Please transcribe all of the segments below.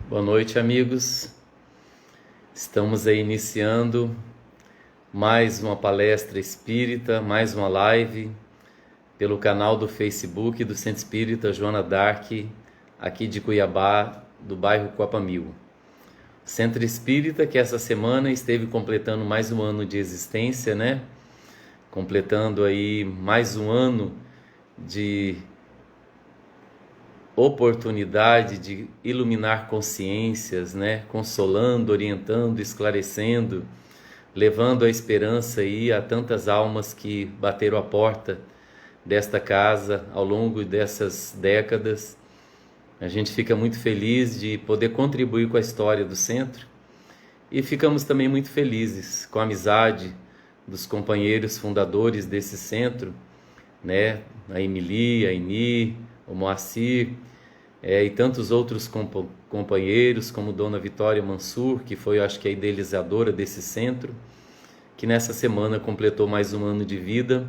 Boa noite, amigos. Estamos aí iniciando mais uma palestra espírita, mais uma live pelo canal do Facebook do Centro Espírita Joana d'Arc, aqui de Cuiabá, do bairro Coapamil. Centro Espírita que essa semana esteve completando mais um ano de existência, né? Completando aí mais um ano de oportunidade de iluminar consciências, né? Consolando, orientando, esclarecendo, levando a esperança aí a tantas almas que bateram a porta desta casa ao longo dessas décadas. A gente fica muito feliz de poder contribuir com a história do centro e ficamos também muito felizes com a amizade dos companheiros fundadores desse centro, né? A Emily, a Ini, o Moacir, e tantos outros companheiros, como Dona Vitória Mansur, que foi, acho que, a idealizadora desse centro, que nessa semana completou mais um ano de vida,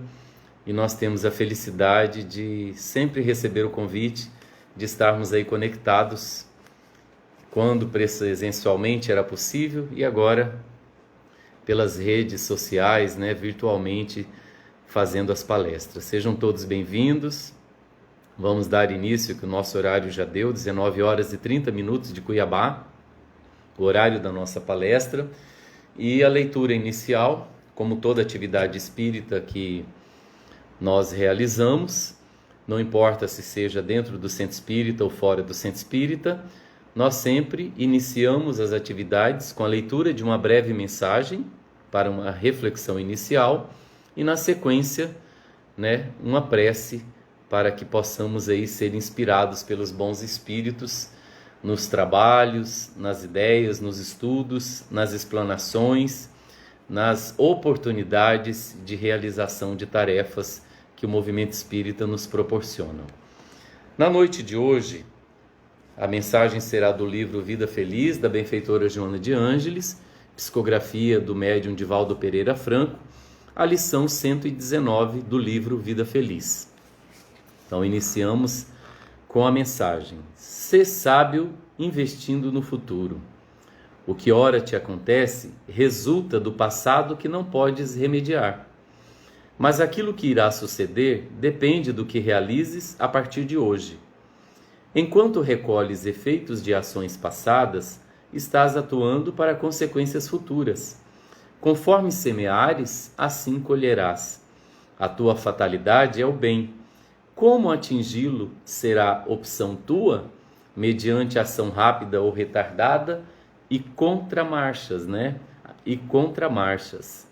e nós temos a felicidade de sempre receber o convite de estarmos aí conectados, quando presencialmente era possível, e agora pelas redes sociais, né, virtualmente, fazendo as palestras. Sejam todos bem-vindos. Vamos dar início, que o nosso horário já deu, 19 horas e 30 minutos de Cuiabá, o horário da nossa palestra, e a leitura inicial, como toda atividade espírita que nós realizamos, não importa se seja dentro do Centro Espírita ou fora do Centro Espírita, nós sempre iniciamos as atividades com a leitura de uma breve mensagem para uma reflexão inicial e, na sequência, né, uma prece para que possamos aí ser inspirados pelos bons espíritos nos trabalhos, nas ideias, nos estudos, nas explanações, nas oportunidades de realização de tarefas que o movimento espírita nos proporciona. Na noite de hoje, a mensagem será do livro Vida Feliz, da benfeitora Joana de Ângeles, psicografia do médium Divaldo Pereira Franco, a lição 119 do livro Vida Feliz. Então, iniciamos com a mensagem: Sê sábio investindo no futuro. O que ora te acontece resulta do passado que não podes remediar. Mas aquilo que irá suceder depende do que realizes a partir de hoje. Enquanto recolhes efeitos de ações passadas, estás atuando para consequências futuras. Conforme semeares, assim colherás. A tua fatalidade é o bem. Como atingi-lo será opção tua, mediante ação rápida ou retardada e contramarchas, né? E contramarchas.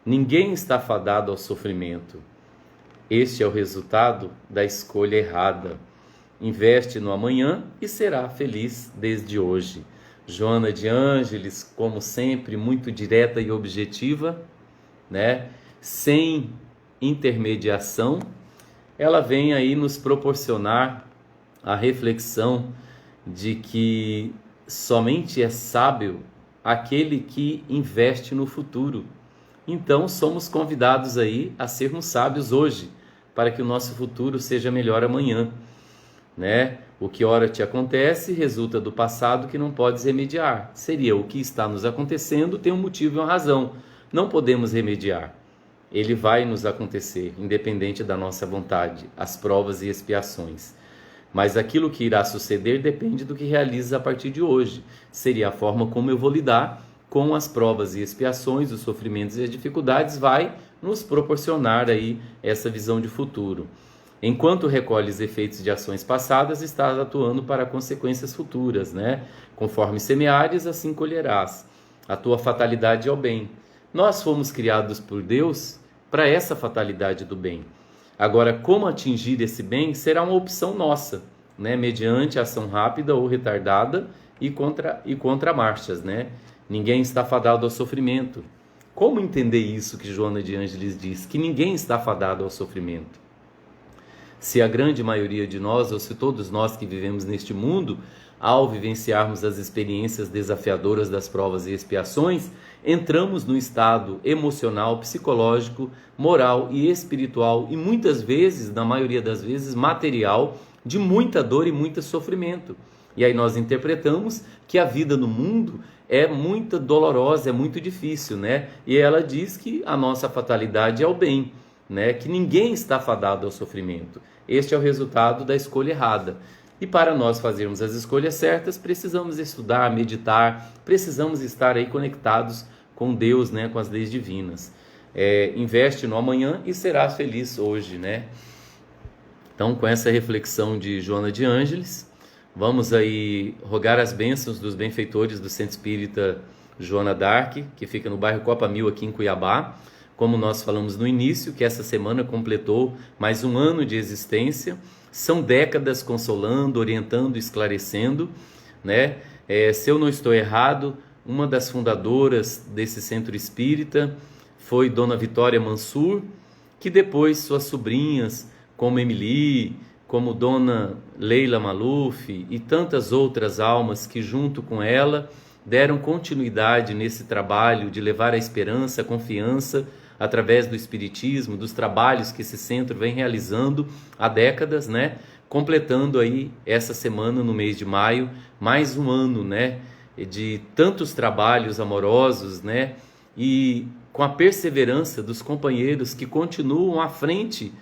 Ninguém está fadado ao sofrimento. Este é o resultado da escolha errada. Investe no amanhã e será feliz desde hoje. Joana de Ângeles, como sempre, muito direta e objetiva, né? Sem intermediação, ela vem aí nos proporcionar a reflexão de que somente é sábio aquele que investe no futuro. Então, somos convidados aí a sermos sábios hoje, para que o nosso futuro seja melhor amanhã, né? O que ora te acontece resulta do passado que não podes remediar. Seria o que está nos acontecendo, tem um motivo e uma razão. Não podemos remediar. Ele vai nos acontecer, independente da nossa vontade, as provas e expiações. Mas aquilo que irá suceder depende do que realizes a partir de hoje. Seria a forma como eu vou lidar com as provas e expiações, os sofrimentos e as dificuldades, vai nos proporcionar aí essa visão de futuro. Enquanto recolhes efeitos de ações passadas, estás atuando para consequências futuras, né? Conforme semeares, assim colherás. A tua fatalidade é o bem. Nós fomos criados por Deus para essa fatalidade do bem. Agora, como atingir esse bem será uma opção nossa, né? Mediante ação rápida ou retardada e contramarchas, né? Ninguém está fadado ao sofrimento. Como entender isso que Joana de Ângeles diz? Que ninguém está fadado ao sofrimento. Se a grande maioria de nós, ou se todos nós que vivemos neste mundo, ao vivenciarmos as experiências desafiadoras das provas e expiações, entramos no estado emocional, psicológico, moral e espiritual e muitas vezes, na maioria das vezes, material, de muita dor e muito sofrimento. E aí nós interpretamos que a vida no mundo é muito dolorosa, é muito difícil, né? E ela diz que a nossa fatalidade é o bem, né? Que ninguém está fadado ao sofrimento. Este é o resultado da escolha errada. E para nós fazermos as escolhas certas, precisamos estudar, meditar, precisamos estar aí conectados com Deus, né? Com as leis divinas. Investe no amanhã e serás feliz hoje, né? Então, com essa reflexão de Joana de Ângeles, vamos aí rogar as bênçãos dos benfeitores do Centro Espírita Joana d'Arc, que fica no bairro Copa Mil, aqui em Cuiabá. Como nós falamos no início, que essa semana completou mais um ano de existência. São décadas consolando, orientando, esclarecendo, né? Se eu não estou errado, uma das fundadoras desse Centro Espírita foi Dona Vitória Mansur, que depois suas sobrinhas, como Emily, como Dona Leila Maluf e tantas outras almas que junto com ela deram continuidade nesse trabalho de levar a esperança, a confiança através do Espiritismo, dos trabalhos que esse centro vem realizando há décadas, né? Completando aí essa semana, no mês de maio, mais um ano, né? De tantos trabalhos amorosos, né? E com a perseverança dos companheiros que continuam à frente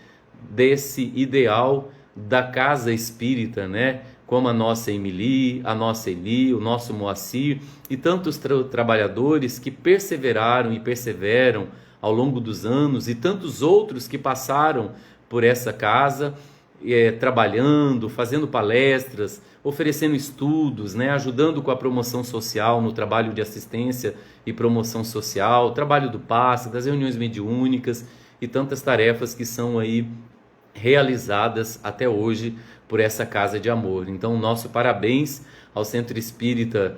desse ideal da casa espírita, né? Como a nossa Emily, a nossa Eli, o nosso Moacir e tantos trabalhadores que perseveraram e perseveram ao longo dos anos, e tantos outros que passaram por essa casa, trabalhando, fazendo palestras, oferecendo estudos, né, ajudando com a promoção social, no trabalho de assistência e promoção social, trabalho do passe, das reuniões mediúnicas e tantas tarefas que são aí realizadas até hoje por essa casa de amor. Então, nosso parabéns ao Centro Espírita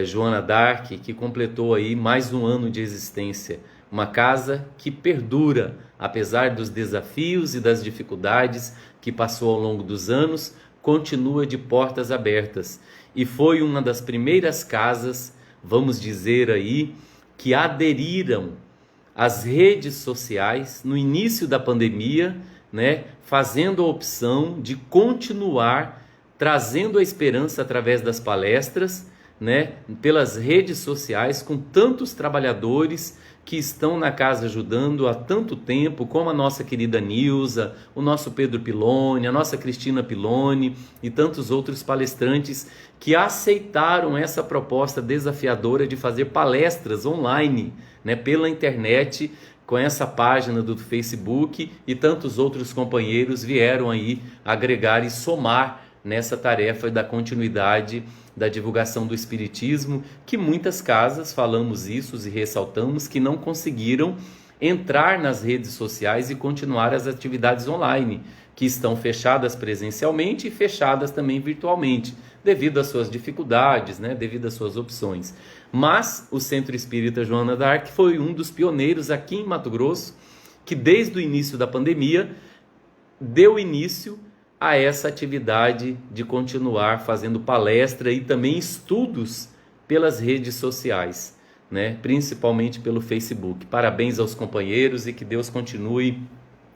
Joana d'Arc, que completou aí mais um ano de existência. Uma casa que perdura, apesar dos desafios e das dificuldades que passou ao longo dos anos, continua de portas abertas. E foi uma das primeiras casas, vamos dizer aí, que aderiram às redes sociais no início da pandemia, né, fazendo a opção de continuar trazendo a esperança através das palestras, né, pelas redes sociais, com tantos trabalhadores que estão na casa ajudando há tanto tempo, como a nossa querida Nilza, o nosso Pedro Piloni, a nossa Cristina Piloni e tantos outros palestrantes que aceitaram essa proposta desafiadora de fazer palestras online, né, pela internet, com essa página do Facebook, e tantos outros companheiros vieram aí agregar e somar nessa tarefa da continuidade da divulgação do Espiritismo, que muitas casas, falamos isso e ressaltamos, que não conseguiram entrar nas redes sociais e continuar as atividades online, que estão fechadas presencialmente e fechadas também virtualmente, devido às suas dificuldades, né, devido às suas opções. Mas o Centro Espírita Joana d'Arc foi um dos pioneiros aqui em Mato Grosso, que desde o início da pandemia deu início a essa atividade de continuar fazendo palestra e também estudos pelas redes sociais, né? Principalmente pelo Facebook. Parabéns aos companheiros e que Deus continue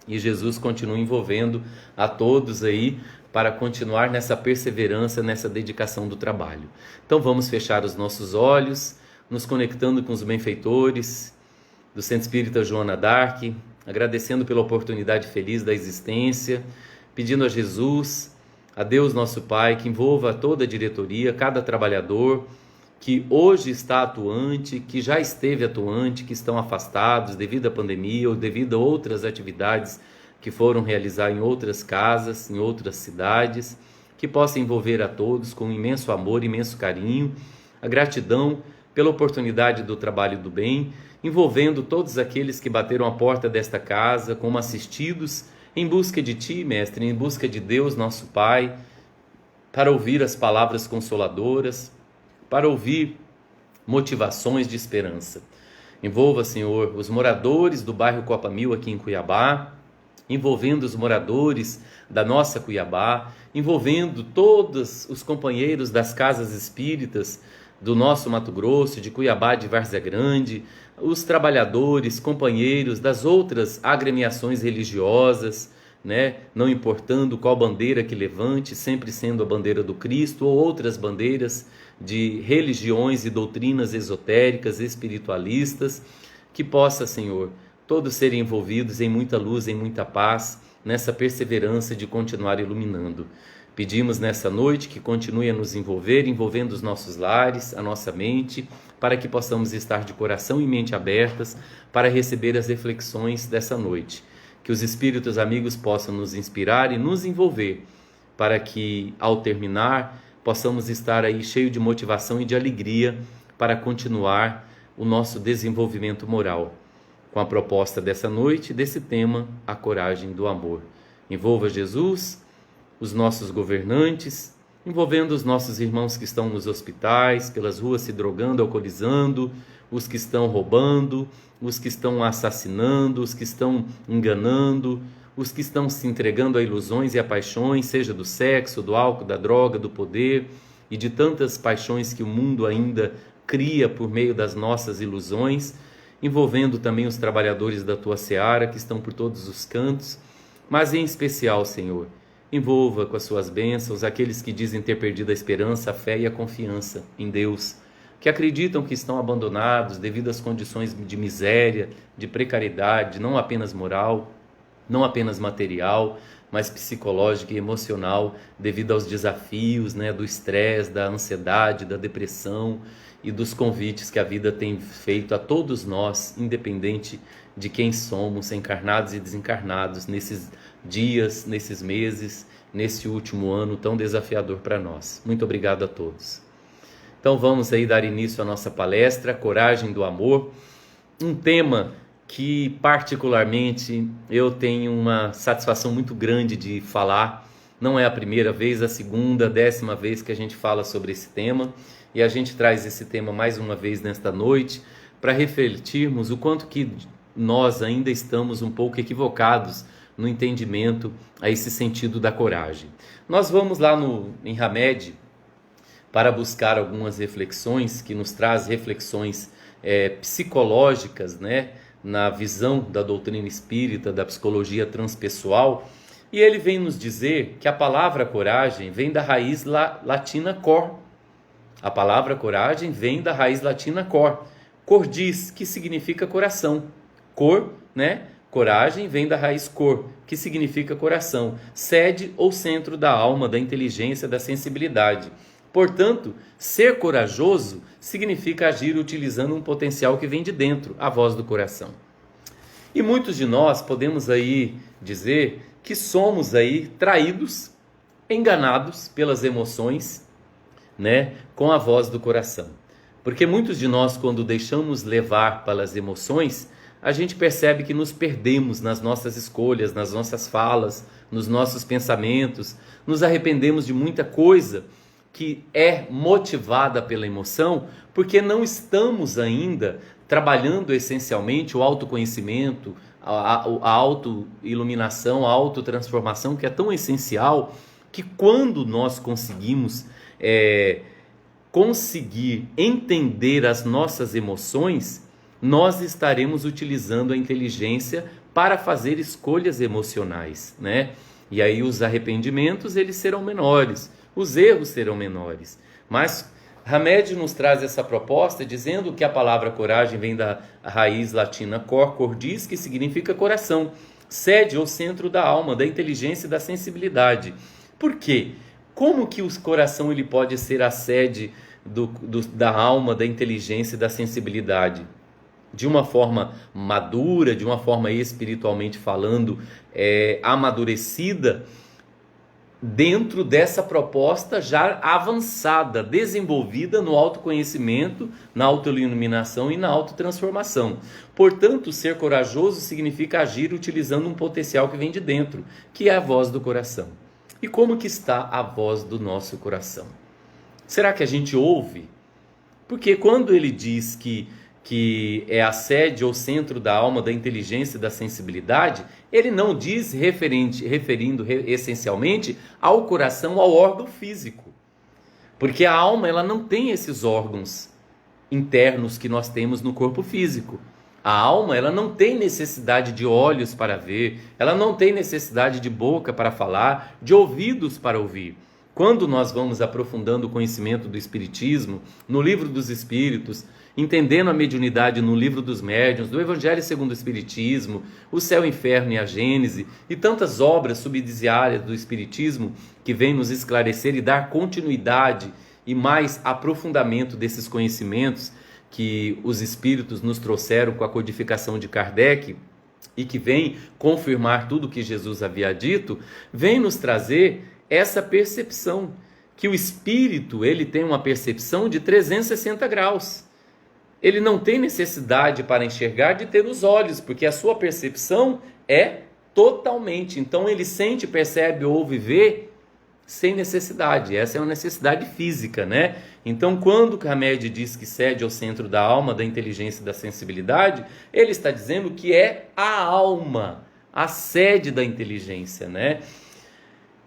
e Jesus continue envolvendo a todos aí para continuar nessa perseverança, nessa dedicação do trabalho. Então vamos fechar os nossos olhos, nos conectando com os benfeitores do Centro Espírita Joana d'Arc, agradecendo pela oportunidade feliz da existência, pedindo a Jesus, a Deus nosso Pai, que envolva toda a diretoria, cada trabalhador que hoje está atuante, que já esteve atuante, que estão afastados devido à pandemia ou devido a outras atividades que foram realizar em outras casas, em outras cidades, que possa envolver a todos com imenso amor, imenso carinho, a gratidão pela oportunidade do trabalho do bem, envolvendo todos aqueles que bateram a porta desta casa como assistidos, em busca de Ti, Mestre, em busca de Deus, nosso Pai, para ouvir as palavras consoladoras, para ouvir motivações de esperança. Envolva, Senhor, os moradores do bairro Copa Mil aqui em Cuiabá, envolvendo os moradores da nossa Cuiabá, envolvendo todos os companheiros das casas espíritas do nosso Mato Grosso, de Cuiabá, de Várzea Grande, os trabalhadores, companheiros das outras agremiações religiosas, né? Não importando qual bandeira que levante, sempre sendo a bandeira do Cristo ou outras bandeiras de religiões e doutrinas esotéricas, espiritualistas, que possa, Senhor, todos serem envolvidos em muita luz, em muita paz, nessa perseverança de continuar iluminando. Pedimos nessa noite que continue a nos envolver, envolvendo os nossos lares, a nossa mente, para que possamos estar de coração e mente abertas para receber as reflexões dessa noite. Que os Espíritos amigos possam nos inspirar e nos envolver, para que, ao terminar, possamos estar aí cheio de motivação e de alegria para continuar o nosso desenvolvimento moral. Com a proposta dessa noite, desse tema, a coragem do amor. Envolva Jesus, os nossos governantes, envolvendo os nossos irmãos que estão nos hospitais, pelas ruas se drogando, alcoolizando, os que estão roubando, os que estão assassinando, os que estão enganando, os que estão se entregando a ilusões e a paixões, seja do sexo, do álcool, da droga, do poder e de tantas paixões que o mundo ainda cria por meio das nossas ilusões, envolvendo também os trabalhadores da tua seara que estão por todos os cantos, mas em especial, Senhor, envolva com as suas bênçãos aqueles que dizem ter perdido a esperança, a fé e a confiança em Deus, que acreditam que estão abandonados devido às condições de miséria, de precariedade, não apenas moral, não apenas material, mas psicológica e emocional, devido aos desafios, do estresse, da ansiedade, da depressão e dos convites que a vida tem feito a todos nós, independente de quem somos, encarnados e desencarnados, nesses dias, nesses meses, nesse último ano tão desafiador para nós. Muito obrigado a todos. Então vamos aí dar início à nossa palestra, Coragem do Amor, um tema que particularmente eu tenho uma satisfação muito grande de falar. Não é a primeira vez, a segunda, a 10ª vez que a gente fala sobre esse tema, e a gente traz esse tema mais uma vez nesta noite para refletirmos o quanto que nós ainda estamos um pouco equivocados no entendimento a esse sentido da coragem. Nós vamos lá em Hamed para buscar algumas reflexões que nos traz reflexões psicológicas, na visão da doutrina espírita, da psicologia transpessoal, e ele vem nos dizer que a palavra coragem vem da raiz latina cor. A palavra coragem vem da raiz latina cor. Cordis, que significa coração. Cor, coragem vem da raiz cor, que significa coração. Sede ou centro da alma, da inteligência, da sensibilidade. Portanto, ser corajoso significa agir utilizando um potencial que vem de dentro, a voz do coração. E muitos de nós podemos aí dizer que somos aí traídos, enganados pelas emoções, com a voz do coração. Porque muitos de nós, quando deixamos levar pelas emoções, a gente percebe que nos perdemos nas nossas escolhas, nas nossas falas, nos nossos pensamentos, nos arrependemos de muita coisa que é motivada pela emoção, porque não estamos ainda trabalhando essencialmente o autoconhecimento, a autoiluminação, a autotransformação, que é tão essencial, que quando nós conseguir entender as nossas emoções, nós estaremos utilizando a inteligência para fazer escolhas emocionais, E aí os arrependimentos, eles serão menores, os erros serão menores. Mas Hamed nos traz essa proposta dizendo que a palavra coragem vem da raiz latina cordis, que significa coração, sede ou centro da alma, da inteligência e da sensibilidade. Por quê? Como que o coração ele pode ser a sede da alma, da inteligência e da sensibilidade? De uma forma madura, de uma forma espiritualmente falando, amadurecida, dentro dessa proposta já avançada, desenvolvida no autoconhecimento, na autoiluminação e na autotransformação. Portanto, ser corajoso significa agir utilizando um potencial que vem de dentro, que é a voz do coração. E como que está a voz do nosso coração? Será que a gente ouve? Porque quando ele diz que é a sede ou centro da alma, da inteligência e da sensibilidade, ele não diz referindo essencialmente ao coração, ao órgão físico. Porque a alma ela não tem esses órgãos internos que nós temos no corpo físico. A alma, ela não tem necessidade de olhos para ver, ela não tem necessidade de boca para falar, de ouvidos para ouvir. Quando nós vamos aprofundando o conhecimento do Espiritismo, no Livro dos Espíritos, entendendo a mediunidade no Livro dos Médiuns, do Evangelho segundo o Espiritismo, o Céu, o Inferno e a Gênese, e tantas obras subsidiárias do Espiritismo que vêm nos esclarecer e dar continuidade e mais aprofundamento desses conhecimentos que os Espíritos nos trouxeram com a codificação de Kardec e que vem confirmar tudo o que Jesus havia dito, vem nos trazer essa percepção, que o Espírito ele tem uma percepção de 360 graus. Ele não tem necessidade para enxergar de ter os olhos, porque a sua percepção é totalmente. Então ele sente, percebe, ouve, vê sem necessidade. Essa é uma necessidade física, né? Então quando Hamed diz que cede ao centro da alma, da inteligência e da sensibilidade, ele está dizendo que é a alma, a sede da inteligência, né?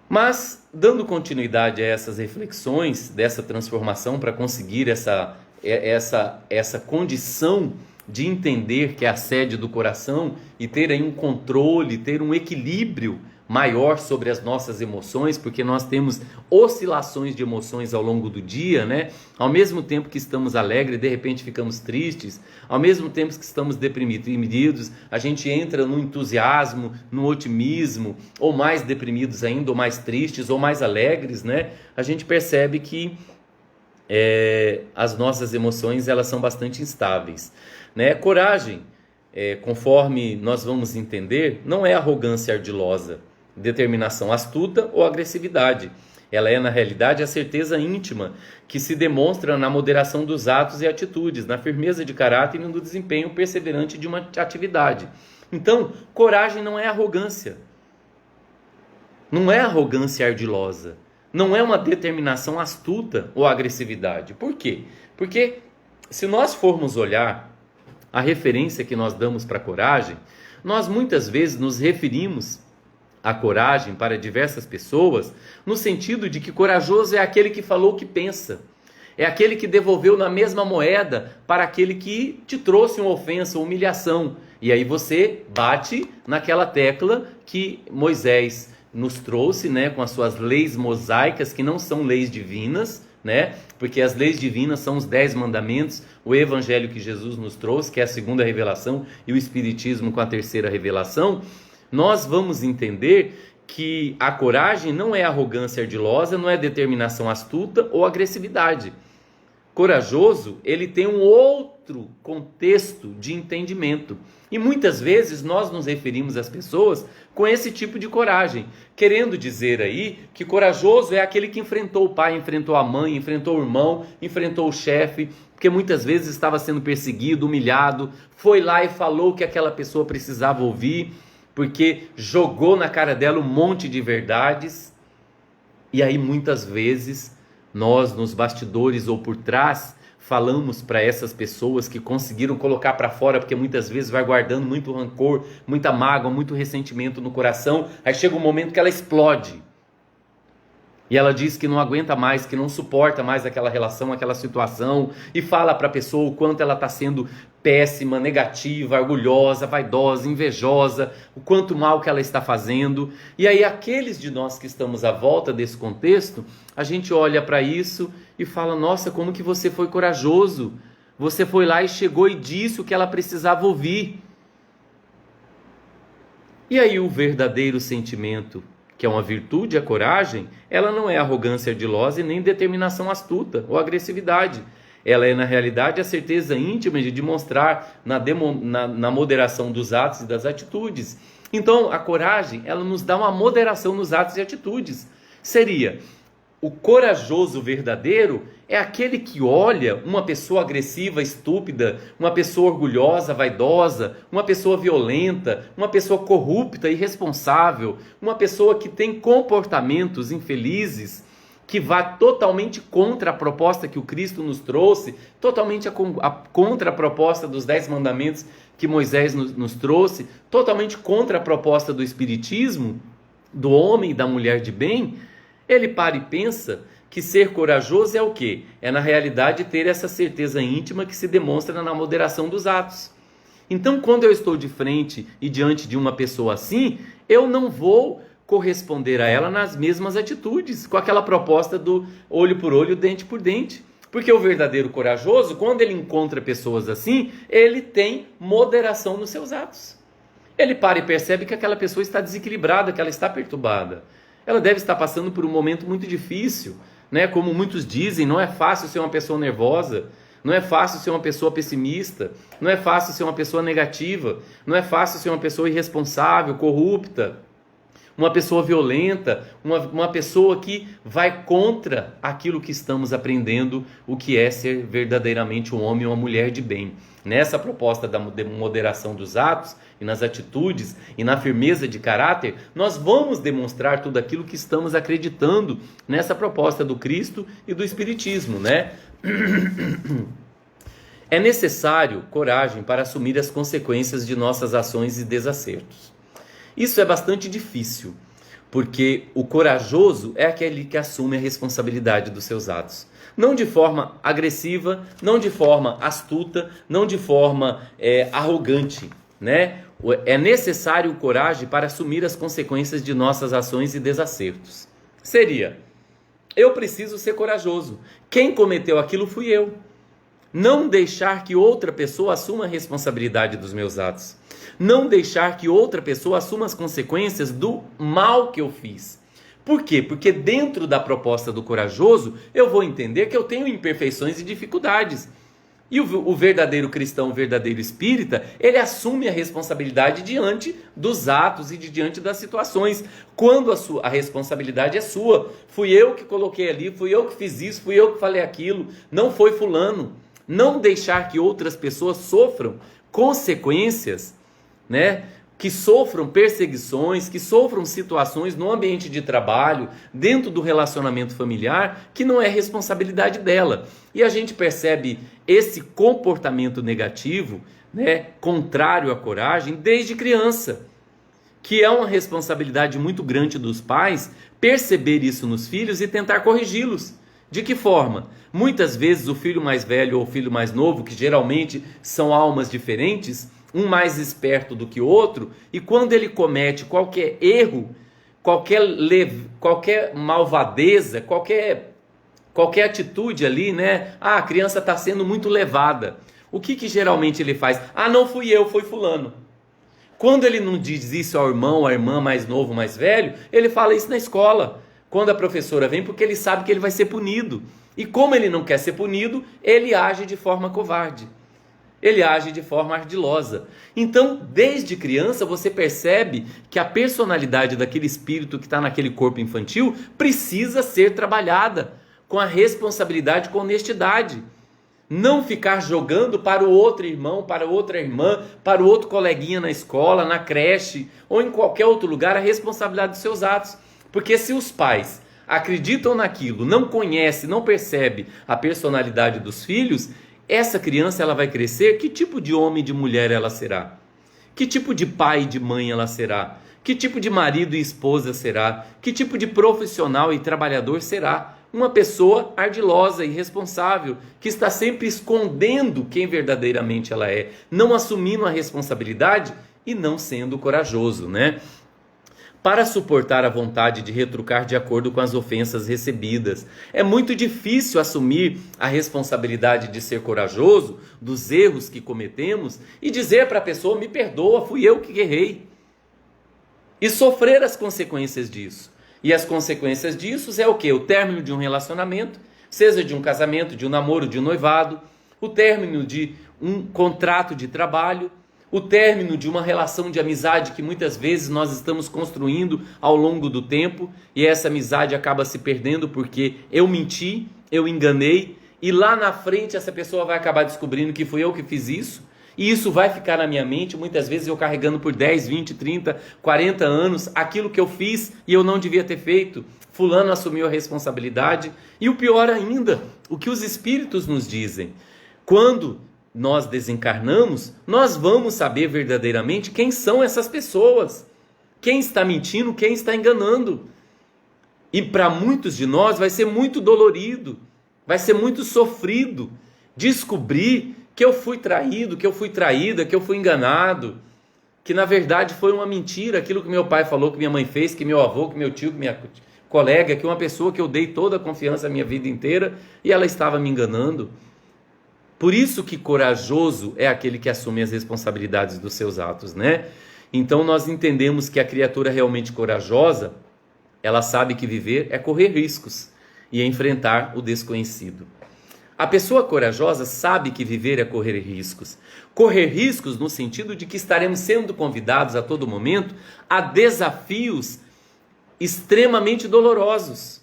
Mas, dando continuidade a essas reflexões, dessa transformação para conseguir essa condição de entender que é a sede do coração e ter aí um controle, ter um equilíbrio maior sobre as nossas emoções, porque nós temos oscilações de emoções ao longo do dia, né? Ao mesmo tempo que estamos alegres, de repente ficamos tristes, ao mesmo tempo que estamos deprimidos, a gente entra no entusiasmo, no otimismo, ou mais deprimidos ainda, ou mais tristes, ou mais alegres, né? A gente percebe que as nossas emoções elas são bastante instáveis, né? Coragem, conforme nós vamos entender, não é arrogância ardilosa, determinação astuta ou agressividade. Ela é, na realidade, a certeza íntima que se demonstra na moderação dos atos e atitudes, na firmeza de caráter e no desempenho perseverante de uma atividade. Então, coragem não é arrogância. Não é arrogância ardilosa. Não é uma determinação astuta ou agressividade. Por quê? Porque se nós formos olhar a referência que nós damos para a coragem, nós muitas vezes nos referimos a coragem para diversas pessoas, no sentido de que corajoso é aquele que falou o que pensa, é aquele que devolveu na mesma moeda para aquele que te trouxe uma ofensa, uma humilhação, e aí você bate naquela tecla que Moisés nos trouxe, né, com as suas leis mosaicas, que não são leis divinas, né, porque as leis divinas são os 10 mandamentos, o evangelho que Jesus nos trouxe, que é a segunda revelação, e o Espiritismo com a terceira revelação. Nós vamos entender que a coragem não é arrogância ardilosa, não é determinação astuta ou agressividade. Corajoso, ele tem um outro contexto de entendimento. E muitas vezes nós nos referimos às pessoas com esse tipo de coragem, querendo dizer aí que corajoso é aquele que enfrentou o pai, enfrentou a mãe, enfrentou o irmão, enfrentou o chefe, porque muitas vezes estava sendo perseguido, humilhado, foi lá e falou o que aquela pessoa precisava ouvir, porque jogou na cara dela um monte de verdades. E aí muitas vezes nós nos bastidores ou por trás falamos para essas pessoas que conseguiram colocar para fora, porque muitas vezes vai guardando muito rancor, muita mágoa, muito ressentimento no coração, aí chega um momento que ela explode. E ela diz que não aguenta mais, que não suporta mais aquela relação, aquela situação, e fala para a pessoa o quanto ela está sendo péssima, negativa, orgulhosa, vaidosa, invejosa, o quanto mal que ela está fazendo. E aí aqueles de nós que estamos à volta desse contexto, a gente olha para isso e fala: nossa, como que você foi corajoso, você foi lá e chegou e disse o que ela precisava ouvir. E aí o verdadeiro sentimento, que é uma virtude, a coragem, ela não é arrogância ardilosa e nem determinação astuta ou agressividade. Ela é, na realidade, a certeza íntima de demonstrar na moderação dos atos e das atitudes. Então, a coragem, ela nos dá uma moderação nos atos e atitudes. Seria, o corajoso verdadeiro é aquele que olha uma pessoa agressiva, estúpida, uma pessoa orgulhosa, vaidosa, uma pessoa violenta, uma pessoa corrupta, irresponsável, uma pessoa que tem comportamentos infelizes, que vá totalmente contra a proposta que o Cristo nos trouxe, totalmente contra a proposta dos 10 mandamentos que Moisés nos trouxe, totalmente contra a proposta do Espiritismo, do homem e da mulher de bem. Ele para e pensa que ser corajoso é o quê? É, na realidade, ter essa certeza íntima que se demonstra na moderação dos atos. Então, quando eu estou de frente e diante de uma pessoa assim, eu não vou corresponder a ela nas mesmas atitudes, com aquela proposta do olho por olho, dente por dente. Porque o verdadeiro corajoso, quando ele encontra pessoas assim, ele tem moderação nos seus atos. Ele para e percebe que aquela pessoa está desequilibrada, que ela está perturbada. Ela deve estar passando por um momento muito difícil, né? Como muitos dizem, não é fácil ser uma pessoa nervosa, não é fácil ser uma pessoa pessimista, não é fácil ser uma pessoa negativa, não é fácil ser uma pessoa irresponsável, corrupta, uma pessoa violenta, uma pessoa que vai contra aquilo que estamos aprendendo, o que é ser verdadeiramente um homem ou uma mulher de bem. Nessa proposta da moderação dos atos e nas atitudes e na firmeza de caráter, nós vamos demonstrar tudo aquilo que estamos acreditando nessa proposta do Cristo e do Espiritismo, né? É necessário coragem para assumir as consequências de nossas ações e desacertos. Isso é bastante difícil, porque o corajoso é aquele que assume a responsabilidade dos seus atos. Não de forma agressiva, não de forma astuta, não de forma arrogante, né? É necessário coragem para assumir as consequências de nossas ações e desacertos. Seria, eu preciso ser corajoso. Quem cometeu aquilo fui eu. Não deixar que outra pessoa assuma a responsabilidade dos meus atos. Não deixar que outra pessoa assuma as consequências do mal que eu fiz. Por quê? Porque dentro da proposta do corajoso, eu vou entender que eu tenho imperfeições e dificuldades. E o verdadeiro cristão, o verdadeiro espírita, ele assume a responsabilidade diante dos atos e diante das situações. Quando a responsabilidade é sua. Fui eu que coloquei ali, fui eu que fiz isso, fui eu que falei aquilo, não foi fulano. Não deixar que outras pessoas sofram consequências, né? Que sofram perseguições, que sofram situações no ambiente de trabalho, dentro do relacionamento familiar, que não é responsabilidade dela. E a gente percebe esse comportamento negativo, né, contrário à coragem, desde criança, que é uma responsabilidade muito grande dos pais perceber isso nos filhos e tentar corrigi-los. De que forma? Muitas vezes o filho mais velho ou o filho mais novo, que geralmente são almas diferentes, um mais esperto do que o outro, e quando ele comete qualquer erro, qualquer malvadeza, qualquer atitude ali, né? Ah, a criança está sendo muito levada. O que geralmente ele faz? Ah, não fui eu, foi fulano. Quando ele não diz isso ao irmão, à irmã mais novo, mais velho, ele fala isso na escola. Quando a professora vem, porque ele sabe que ele vai ser punido. E como ele não quer ser punido, ele age de forma covarde. Ele age de forma ardilosa. Então, desde criança, você percebe que a personalidade daquele espírito que está naquele corpo infantil precisa ser trabalhada com a responsabilidade, com honestidade. Não ficar jogando para o outro irmão, para outra irmã, para o outro coleguinha na escola, na creche ou em qualquer outro lugar a responsabilidade dos seus atos. Porque se os pais acreditam naquilo, não conhecem, não percebem a personalidade dos filhos, essa criança ela vai crescer, que tipo de homem e de mulher ela será? Que tipo de pai e de mãe ela será? Que tipo de marido e esposa será? Que tipo de profissional e trabalhador será? Uma pessoa ardilosa, irresponsável, que está sempre escondendo quem verdadeiramente ela é, não assumindo a responsabilidade e não sendo corajoso, né? Para suportar a vontade de retrucar de acordo com as ofensas recebidas. É muito difícil assumir a responsabilidade de ser corajoso, dos erros que cometemos, e dizer para a pessoa, me perdoa, fui eu que errei. E sofrer as consequências disso. E as consequências disso é o quê? O término de um relacionamento, seja de um casamento, de um namoro, de um noivado, o término de um contrato de trabalho, o término de uma relação de amizade que muitas vezes nós estamos construindo ao longo do tempo e essa amizade acaba se perdendo porque eu menti, eu enganei e lá na frente essa pessoa vai acabar descobrindo que fui eu que fiz isso e isso vai ficar na minha mente, muitas vezes eu carregando por 10, 20, 30, 40 anos aquilo que eu fiz e eu não devia ter feito. Fulano assumiu a responsabilidade e o pior ainda, o que os espíritos nos dizem, quando nós desencarnamos, nós vamos saber verdadeiramente quem são essas pessoas, quem está mentindo, quem está enganando. E para muitos de nós vai ser muito dolorido, vai ser muito sofrido descobrir que eu fui traído, que eu fui traída, que eu fui enganado, que na verdade foi uma mentira aquilo que meu pai falou, que minha mãe fez, que meu avô, que meu tio, que minha colega, que uma pessoa que eu dei toda a confiança a minha vida inteira e ela estava me enganando. Por isso que corajoso é aquele que assume as responsabilidades dos seus atos, né? Então nós entendemos que a criatura realmente corajosa, ela sabe que viver é correr riscos e enfrentar o desconhecido. A pessoa corajosa sabe que viver é correr riscos. Correr riscos no sentido de que estaremos sendo convidados a todo momento a desafios extremamente dolorosos.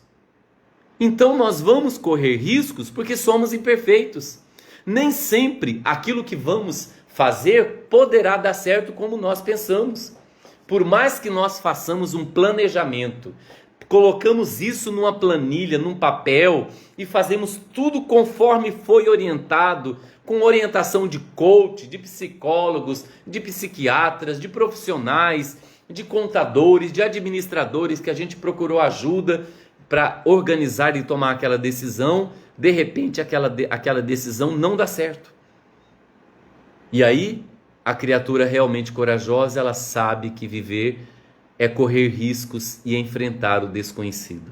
Então nós vamos correr riscos porque somos imperfeitos. Nem sempre aquilo que vamos fazer poderá dar certo como nós pensamos. Por mais que nós façamos um planejamento, colocamos isso numa planilha, num papel e fazemos tudo conforme foi orientado, com orientação de coach, de psicólogos, de psiquiatras, de profissionais, de contadores, de administradores que a gente procurou ajuda para organizar e tomar aquela decisão, de repente aquela decisão não dá certo. E aí, a criatura realmente corajosa, ela sabe que viver é correr riscos e enfrentar o desconhecido.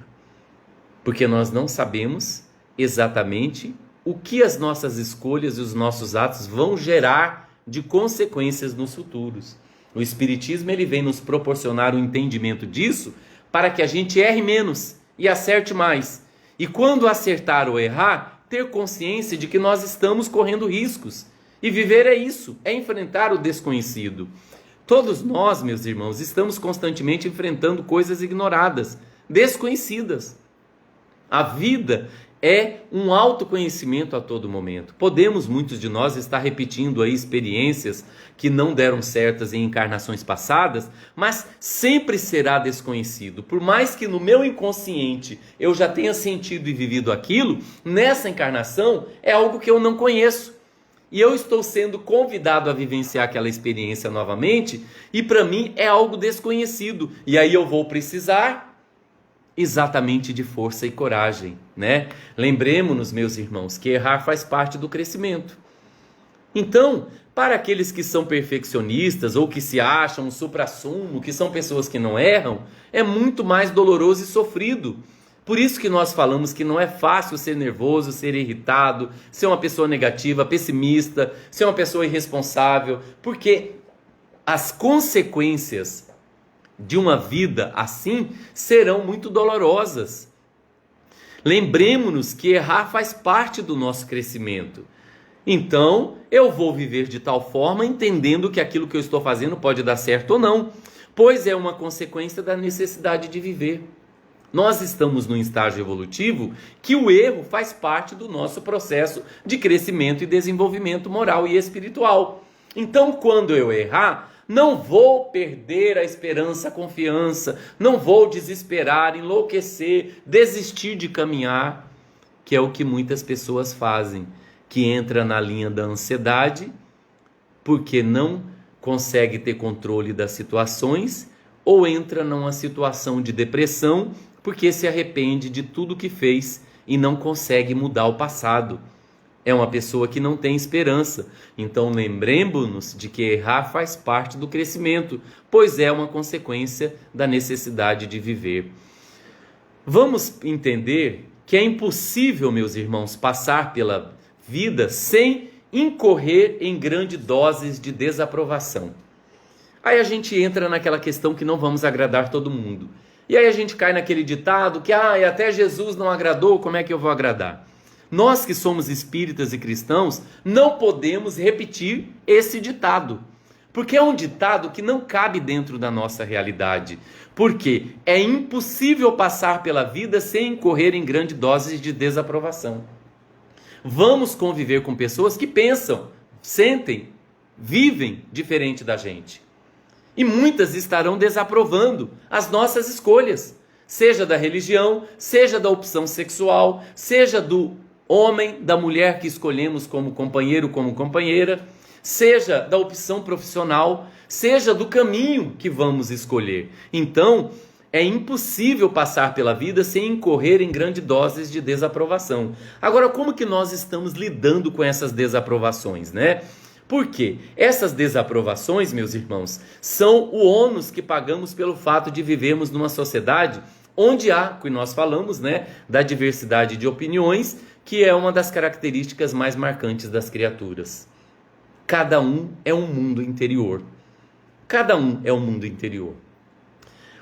Porque nós não sabemos exatamente o que as nossas escolhas e os nossos atos vão gerar de consequências nos futuros. O Espiritismo ele vem nos proporcionar o entendimento disso para que a gente erre menos e acerte mais. E quando acertar ou errar, ter consciência de que nós estamos correndo riscos. E viver é isso, é enfrentar o desconhecido. Todos nós, meus irmãos, estamos constantemente enfrentando coisas ignoradas, desconhecidas. A vida é um autoconhecimento a todo momento. Podemos, muitos de nós, estar repetindo aí experiências que não deram certas em encarnações passadas, mas sempre será desconhecido. Por mais que no meu inconsciente eu já tenha sentido e vivido aquilo, nessa encarnação é algo que eu não conheço. E eu estou sendo convidado a vivenciar aquela experiência novamente, e para mim é algo desconhecido. E aí eu vou precisar exatamente de força e coragem, né? Lembremos-nos, meus irmãos, que errar faz parte do crescimento. Então, para aqueles que são perfeccionistas ou que se acham um suprassumo, que são pessoas que não erram, é muito mais doloroso e sofrido. Por isso que nós falamos que não é fácil ser nervoso, ser irritado, ser uma pessoa negativa, pessimista, ser uma pessoa irresponsável, porque as consequências de uma vida assim serão muito dolorosas. Lembremos-nos que errar faz parte do nosso crescimento. Então, eu vou viver de tal forma, entendendo que aquilo que eu estou fazendo pode dar certo ou não, pois é uma consequência da necessidade de viver. Nós estamos num estágio evolutivo que o erro faz parte do nosso processo de crescimento e desenvolvimento moral e espiritual. Então, quando eu errar, não vou perder a esperança, a confiança, não vou desesperar, enlouquecer, desistir de caminhar, que é o que muitas pessoas fazem, que entra na linha da ansiedade, porque não consegue ter controle das situações, ou entra numa situação de depressão, porque se arrepende de tudo que fez e não consegue mudar o passado. É uma pessoa que não tem esperança. Então lembremos-nos de que errar faz parte do crescimento, pois é uma consequência da necessidade de viver. Vamos entender que é impossível, meus irmãos, passar pela vida sem incorrer em grandes doses de desaprovação. Aí a gente entra naquela questão que não vamos agradar todo mundo. E aí a gente cai naquele ditado que até Jesus não agradou, como é que eu vou agradar? Nós que somos espíritas e cristãos não podemos repetir esse ditado, porque é um ditado que não cabe dentro da nossa realidade, porque é impossível passar pela vida sem incorrer em grandes doses de desaprovação. Vamos conviver com pessoas que pensam, sentem, vivem diferente da gente. E muitas estarão desaprovando as nossas escolhas, seja da religião, seja da opção sexual, seja do homem, da mulher que escolhemos como companheiro, como companheira, seja da opção profissional, seja do caminho que vamos escolher. Então, é impossível passar pela vida sem incorrer em grandes doses de desaprovação. Agora, como que nós estamos lidando com essas desaprovações, né? Porque essas desaprovações, meus irmãos, são o ônus que pagamos pelo fato de vivermos numa sociedade onde há, que nós falamos, né, da diversidade de opiniões, que é uma das características mais marcantes das criaturas. Cada um é um mundo interior. Cada um é um mundo interior.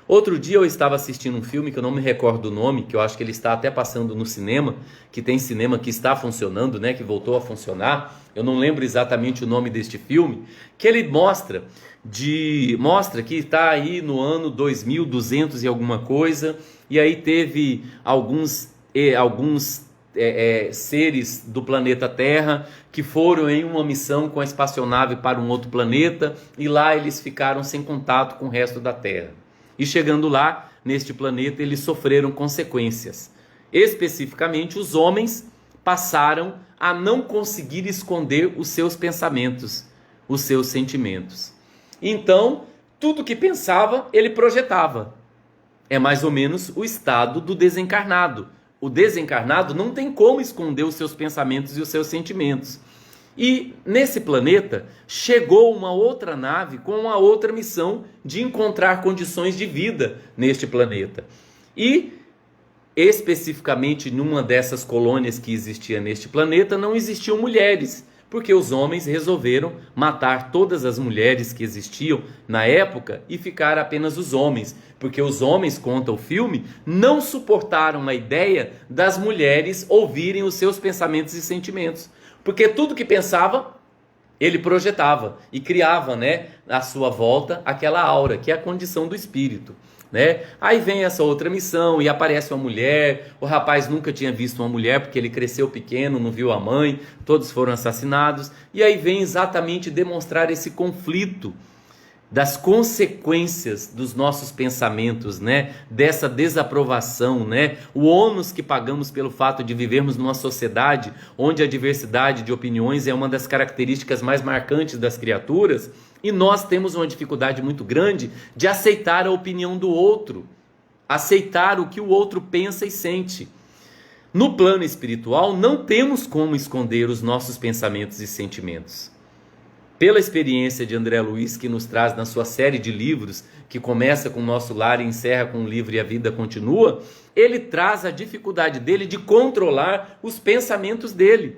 Outro dia eu estava assistindo um filme que eu não me recordo do nome, que eu acho que ele está até passando no cinema, que tem cinema que está funcionando, né, que voltou a funcionar. Eu não lembro exatamente o nome deste filme, que ele mostra que está aí no ano 2200 e alguma coisa, e aí teve alguns seres do planeta Terra que foram em uma missão com a espaçonave para um outro planeta, e lá eles ficaram sem contato com o resto da Terra. E chegando lá, neste planeta, eles sofreram consequências. Especificamente, os homens passaram a não conseguir esconder os seus pensamentos, os seus sentimentos. Então, tudo que pensava, ele projetava. É mais ou menos o estado do desencarnado. O desencarnado não tem como esconder os seus pensamentos e os seus sentimentos. E nesse planeta chegou uma outra nave com uma outra missão de encontrar condições de vida neste planeta. E especificamente numa dessas colônias que existia neste planeta não existiam mulheres, porque os homens resolveram matar todas as mulheres que existiam na época e ficar apenas os homens, porque os homens, conta o filme, não suportaram a ideia das mulheres ouvirem os seus pensamentos e sentimentos. Porque tudo que pensava, ele projetava e criava, né, à sua volta aquela aura, que é a condição do espírito, né? Aí vem essa outra missão e aparece uma mulher, o rapaz nunca tinha visto uma mulher porque ele cresceu pequeno, não viu a mãe, todos foram assassinados, e aí vem exatamente demonstrar esse conflito das consequências dos nossos pensamentos, né? Dessa desaprovação, né? O ônus que pagamos pelo fato de vivermos numa sociedade onde a diversidade de opiniões é uma das características mais marcantes das criaturas, e nós temos uma dificuldade muito grande de aceitar a opinião do outro, aceitar o que o outro pensa e sente. No plano espiritual, não temos como esconder os nossos pensamentos e sentimentos. Pela experiência de André Luiz, que nos traz na sua série de livros, que começa com o Nosso Lar e encerra com o livro E a Vida Continua, ele traz a dificuldade dele de controlar os pensamentos dele.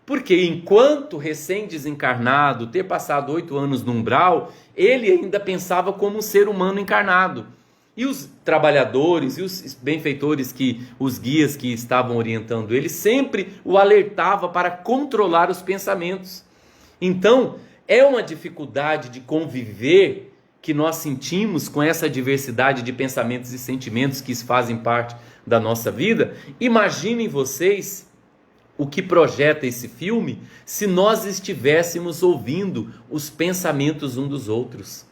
Porque enquanto recém-desencarnado, ter passado 8 anos no umbral, ele ainda pensava como um ser humano encarnado. E os trabalhadores e os benfeitores, os guias que estavam orientando ele, sempre o alertava para controlar os pensamentos. Então, é uma dificuldade de conviver que nós sentimos com essa diversidade de pensamentos e sentimentos que fazem parte da nossa vida. Imaginem vocês o que projeta esse filme se nós estivéssemos ouvindo os pensamentos uns dos outros.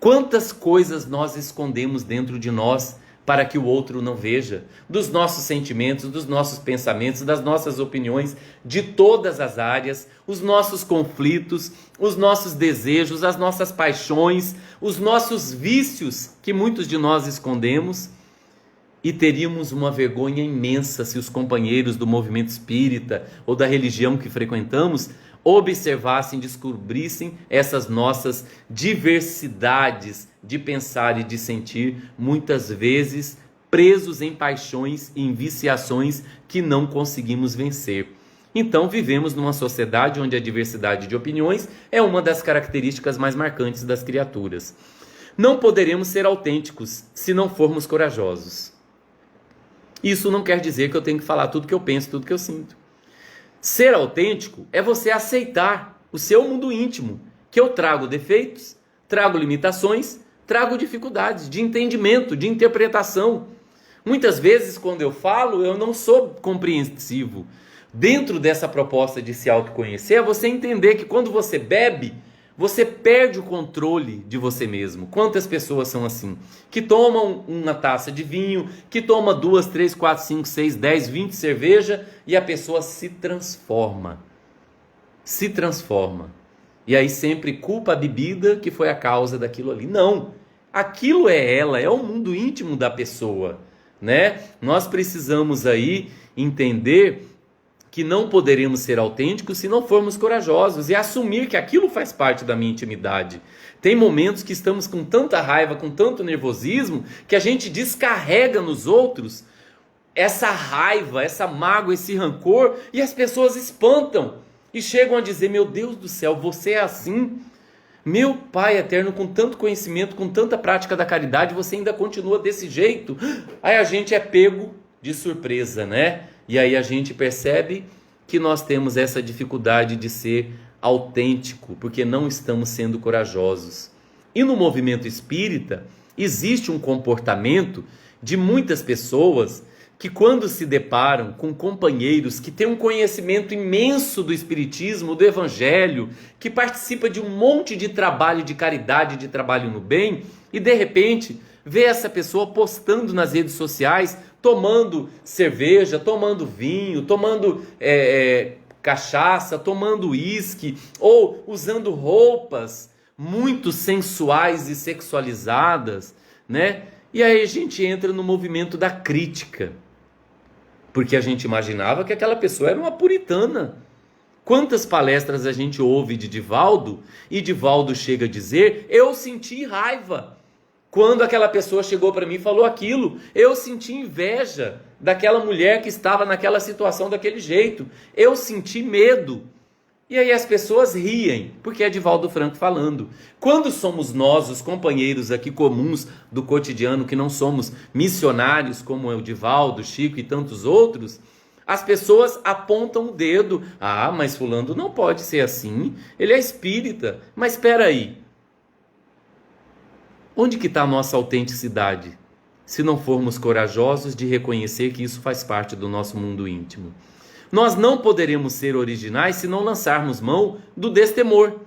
Quantas coisas nós escondemos dentro de nós para que o outro não veja, dos nossos sentimentos, dos nossos pensamentos, das nossas opiniões, de todas as áreas, os nossos conflitos, os nossos desejos, as nossas paixões, os nossos vícios que muitos de nós escondemos. E teríamos uma vergonha imensa se os companheiros do movimento espírita ou da religião que frequentamos observassem, descobrissem essas nossas diversidades de pensar e de sentir, muitas vezes presos em paixões e em viciações que não conseguimos vencer. Então vivemos numa sociedade onde a diversidade de opiniões é uma das características mais marcantes das criaturas. Não poderemos ser autênticos se não formos corajosos. Isso não quer dizer que eu tenho que falar tudo que eu penso, tudo que eu sinto. Ser autêntico é você aceitar o seu mundo íntimo, que eu trago defeitos, trago limitações, trago dificuldades de entendimento, de interpretação. Muitas vezes, quando eu falo, eu não sou compreensivo. Dentro dessa proposta de se autoconhecer, é você entender que quando você bebe, você perde o controle de você mesmo. Quantas pessoas são assim? Que tomam uma taça de vinho, que toma 2, 3, 4, 5, 6, 10, 20 cerveja e a pessoa se transforma. Se transforma. E aí sempre culpa a bebida que foi a causa daquilo ali. Não. aquilo é ela, é o mundo íntimo da pessoa, né? Nós precisamos aí entender que não poderemos ser autênticos se não formos corajosos e assumir que aquilo faz parte da minha intimidade. Tem momentos que estamos com tanta raiva, com tanto nervosismo, que a gente descarrega nos outros essa raiva, essa mágoa, esse rancor, e as pessoas espantam e chegam a dizer: meu Deus do céu, você é assim? Meu Pai eterno, com tanto conhecimento, com tanta prática da caridade, você ainda continua desse jeito? Aí a gente é pego de surpresa, né? E aí a gente percebe que nós temos essa dificuldade de ser autêntico, porque não estamos sendo corajosos. E no movimento espírita, existe um comportamento de muitas pessoas que, quando se deparam com companheiros que têm um conhecimento imenso do espiritismo, do evangelho, que participa de um monte de trabalho de caridade, de trabalho no bem, e de repente vê essa pessoa postando nas redes sociais, tomando cerveja, tomando vinho, tomando cachaça, tomando uísque, ou usando roupas muito sensuais e sexualizadas, né? E aí a gente entra no movimento da crítica, porque a gente imaginava que aquela pessoa era uma puritana. Quantas palestras a gente ouve de Divaldo, e Divaldo chega a dizer: eu senti raiva quando aquela pessoa chegou para mim e falou aquilo. Eu senti inveja daquela mulher que estava naquela situação daquele jeito. Eu senti medo. E aí as pessoas riem, porque é Divaldo Franco falando. Quando somos nós, os companheiros aqui comuns do cotidiano, que não somos missionários como é o Divaldo, Chico e tantos outros, as pessoas apontam o dedo. Ah, mas fulano não pode ser assim, ele é espírita. Mas espera aí, onde que está a nossa autenticidade, se não formos corajosos de reconhecer que isso faz parte do nosso mundo íntimo? Nós não poderemos ser originais se não lançarmos mão do destemor.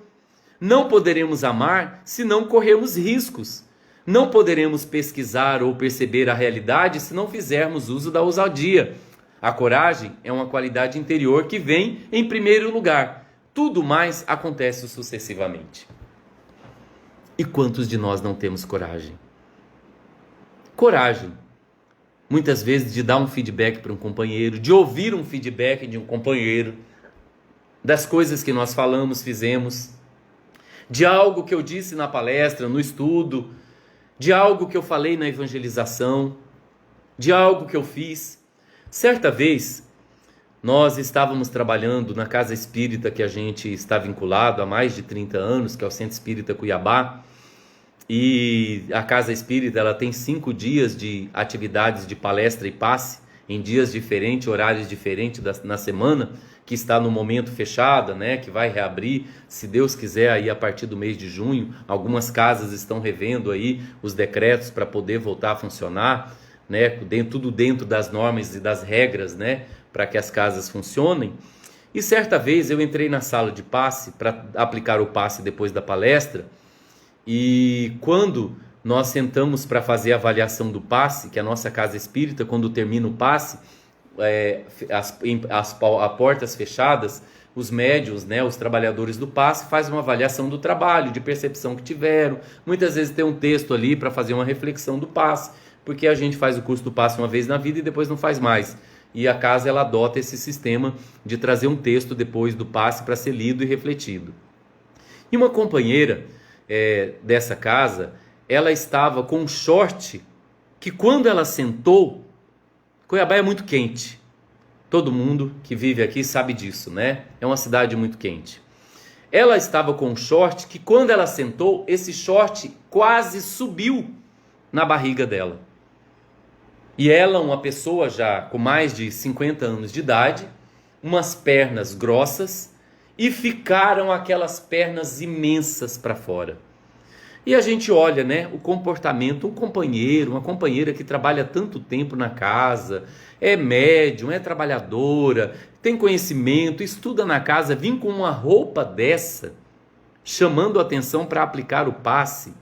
Não poderemos amar se não corrermos riscos. Não poderemos pesquisar ou perceber a realidade se não fizermos uso da ousadia. A coragem é uma qualidade interior que vem em primeiro lugar. Tudo mais acontece sucessivamente. E quantos de nós não temos coragem? Coragem, muitas vezes, de dar um feedback para um companheiro, de ouvir um feedback de um companheiro, das coisas que nós falamos, fizemos, de algo que eu disse na palestra, no estudo, de algo que eu falei na evangelização, de algo que eu fiz. Certa vez, nós estávamos trabalhando na casa espírita que a gente está vinculado há mais de 30 anos, que é o Centro Espírita Cuiabá. E a casa espírita, ela tem 5 dias de atividades de palestra e passe, em dias diferentes, horários diferentes na semana, que está no momento fechada, né, que vai reabrir, se Deus quiser, aí a partir do mês de junho. Algumas casas estão revendo aí os decretos para poder voltar a funcionar, né, tudo dentro das normas e das regras, né, para que as casas funcionem. E certa vez eu entrei na sala de passe para aplicar o passe depois da palestra. E quando nós sentamos para fazer a avaliação do passe, que a nossa casa espírita, quando termina o passe, as portas fechadas, os médiuns, né, os trabalhadores do passe, fazem uma avaliação do trabalho, de percepção que tiveram. Muitas vezes tem um texto ali para fazer uma reflexão do passe, porque a gente faz o curso do passe uma vez na vida e depois não faz mais. E a casa, ela adota esse sistema de trazer um texto depois do passe para ser lido e refletido. E uma companheira dessa casa, ela estava com um short que, quando ela sentou, Cuiabá é muito quente, todo mundo que vive aqui sabe disso, né? É uma cidade muito quente. Ela estava com um short que, quando ela sentou, esse short quase subiu na barriga dela. E ela, uma pessoa já com mais de 50 anos de idade, umas pernas grossas, e ficaram aquelas pernas imensas para fora. E a gente olha, né, o comportamento, um companheiro, uma companheira que trabalha tanto tempo na casa, é médium, é trabalhadora, tem conhecimento, estuda na casa, vir com uma roupa dessa, chamando a atenção para aplicar o passe.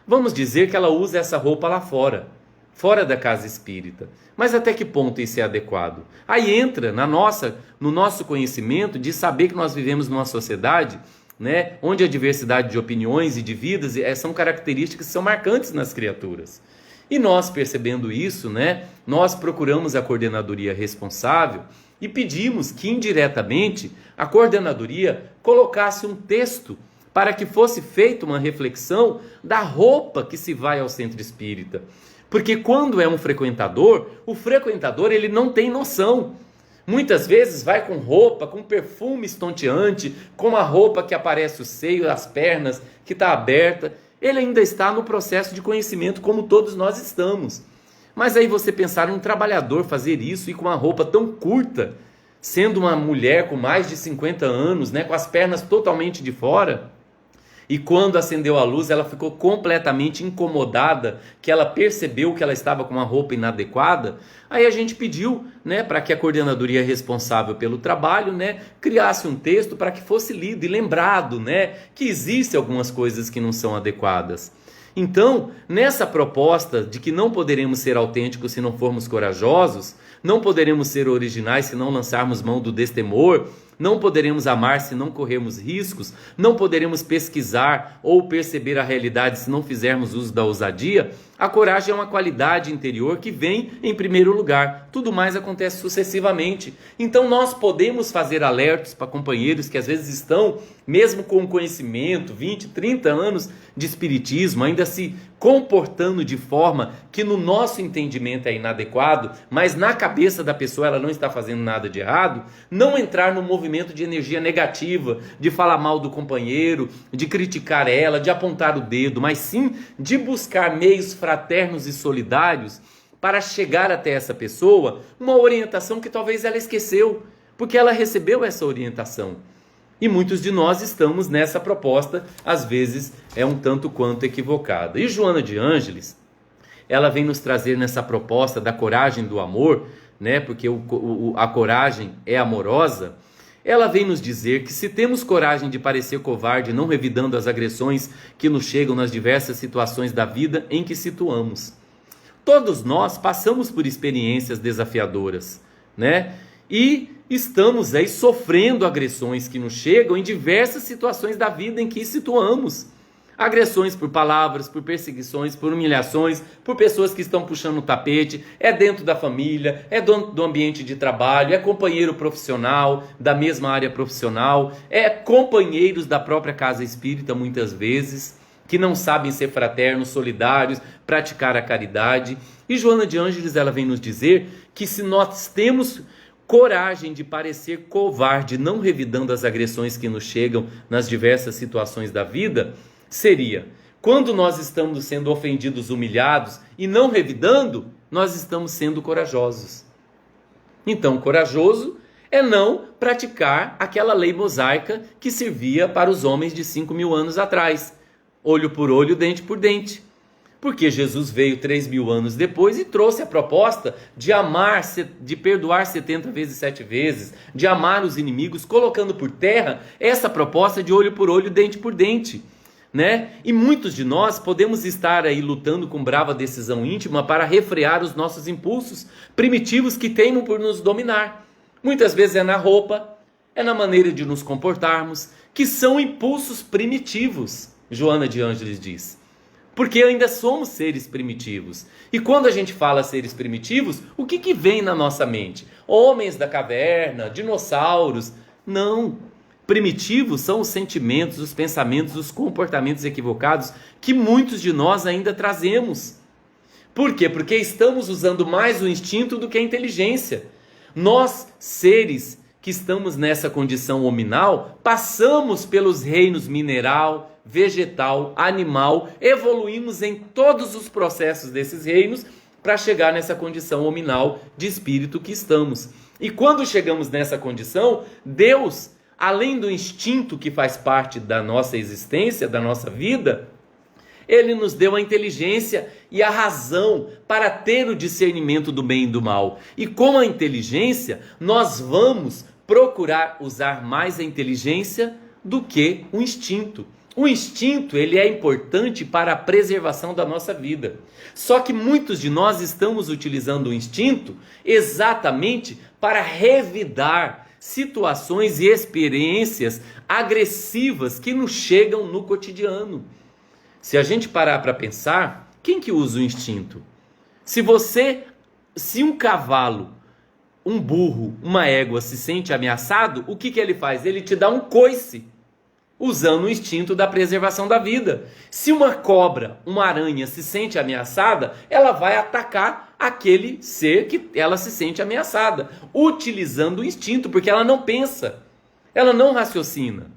Vamos dizer que ela usa essa roupa lá fora, fora da casa espírita. Mas até que ponto isso é adequado? Aí entra no nosso conhecimento de saber que nós vivemos numa sociedade, né, onde a diversidade de opiniões e de vidas são características que são marcantes nas criaturas. E nós, percebendo isso, né, nós procuramos a coordenadoria responsável e pedimos que indiretamente a coordenadoria colocasse um texto para que fosse feita uma reflexão da roupa que se vai ao centro espírita. Porque quando é um frequentador, o frequentador ele não tem noção. Muitas vezes vai com roupa, com perfume estonteante, com uma roupa que aparece o seio, as pernas, que está aberta. Ele ainda está no processo de conhecimento, como todos nós estamos. Mas aí você pensar um trabalhador fazer isso e com uma roupa tão curta, sendo uma mulher com mais de 50 anos, né, com as pernas totalmente de fora, e quando acendeu a luz ela ficou completamente incomodada, que ela percebeu que ela estava com uma roupa inadequada. Aí a gente pediu, né, para que a coordenadoria responsável pelo trabalho, né, criasse um texto para que fosse lido e lembrado, né, que existem algumas coisas que não são adequadas. Então, nessa proposta de que não poderemos ser autênticos se não formos corajosos, não poderemos ser originais se não lançarmos mão do destemor, não poderemos amar se não corrermos riscos, não poderemos pesquisar ou perceber a realidade se não fizermos uso da ousadia, a coragem é uma qualidade interior que vem em primeiro lugar. Tudo mais acontece sucessivamente. Então nós podemos fazer alertas para companheiros que às vezes estão, mesmo com conhecimento, 20, 30 anos de espiritismo, ainda se comportando de forma que no nosso entendimento é inadequado, mas na cabeça da pessoa ela não está fazendo nada de errado, não entrar no movimento de energia negativa, de falar mal do companheiro, de criticar ela, de apontar o dedo, mas sim de buscar meios fraternos e solidários para chegar até essa pessoa uma orientação que talvez ela esqueceu, porque ela recebeu essa orientação. E muitos de nós estamos nessa proposta, às vezes é um tanto quanto equivocada. E Joana de Ângeles, ela vem nos trazer nessa proposta da coragem do amor, né? Porque a coragem é amorosa. Ela vem nos dizer que se temos coragem de parecer covarde, não revidando as agressões que nos chegam nas diversas situações da vida em que situamos. Todos nós passamos por experiências desafiadoras, né? E estamos aí sofrendo agressões que nos chegam em diversas situações da vida em que situamos. Agressões por palavras, por perseguições, por humilhações, por pessoas que estão puxando o tapete, é dentro da família, é do ambiente de trabalho, é companheiro profissional, da mesma área profissional, é companheiros da própria casa espírita muitas vezes, que não sabem ser fraternos, solidários, praticar a caridade. E Joana de Ângeles, ela vem nos dizer que se nós temos coragem de parecer covarde, não revidando as agressões que nos chegam nas diversas situações da vida, seria, quando nós estamos sendo ofendidos, humilhados e não revidando, nós estamos sendo corajosos. Então, corajoso é não praticar aquela lei mosaica que servia para os homens de 5.000 anos atrás. Olho por olho, dente por dente. Porque Jesus veio 3.000 anos depois e trouxe a proposta de amar, de perdoar 70 vezes 7 vezes, de amar os inimigos, colocando por terra essa proposta de olho por olho, dente por dente, né? E muitos de nós podemos estar aí lutando com brava decisão íntima para refrear os nossos impulsos primitivos que teimam por nos dominar. Muitas vezes é na roupa, é na maneira de nos comportarmos, que são impulsos primitivos, Joana de Ângeles diz. Porque ainda somos seres primitivos. E quando a gente fala seres primitivos, o que vem na nossa mente? Homens da caverna, dinossauros? Não. Primitivos são os sentimentos, os pensamentos, os comportamentos equivocados que muitos de nós ainda trazemos. Por quê? Porque estamos usando mais o instinto do que a inteligência. Nós, seres que estamos nessa condição hominal, passamos pelos reinos mineral, vegetal, animal, evoluímos em todos os processos desses reinos para chegar nessa condição hominal de espírito que estamos. E quando chegamos nessa condição, Deus, além do instinto que faz parte da nossa existência, da nossa vida, Ele nos deu a inteligência e a razão para ter o discernimento do bem e do mal. E com a inteligência, nós vamos procurar usar mais a inteligência do que o instinto. O instinto, ele é importante para a preservação da nossa vida. Só que muitos de nós estamos utilizando o instinto exatamente para revidar situações e experiências agressivas que nos chegam no cotidiano. Se a gente parar para pensar, quem que usa o instinto? Se um cavalo, um burro, uma égua se sente ameaçado, o que ele faz? Ele te dá um coice, usando o instinto da preservação da vida. Se uma cobra, uma aranha se sente ameaçada, ela vai atacar aquele ser que ela se sente ameaçada, utilizando o instinto, porque ela não pensa, ela não raciocina.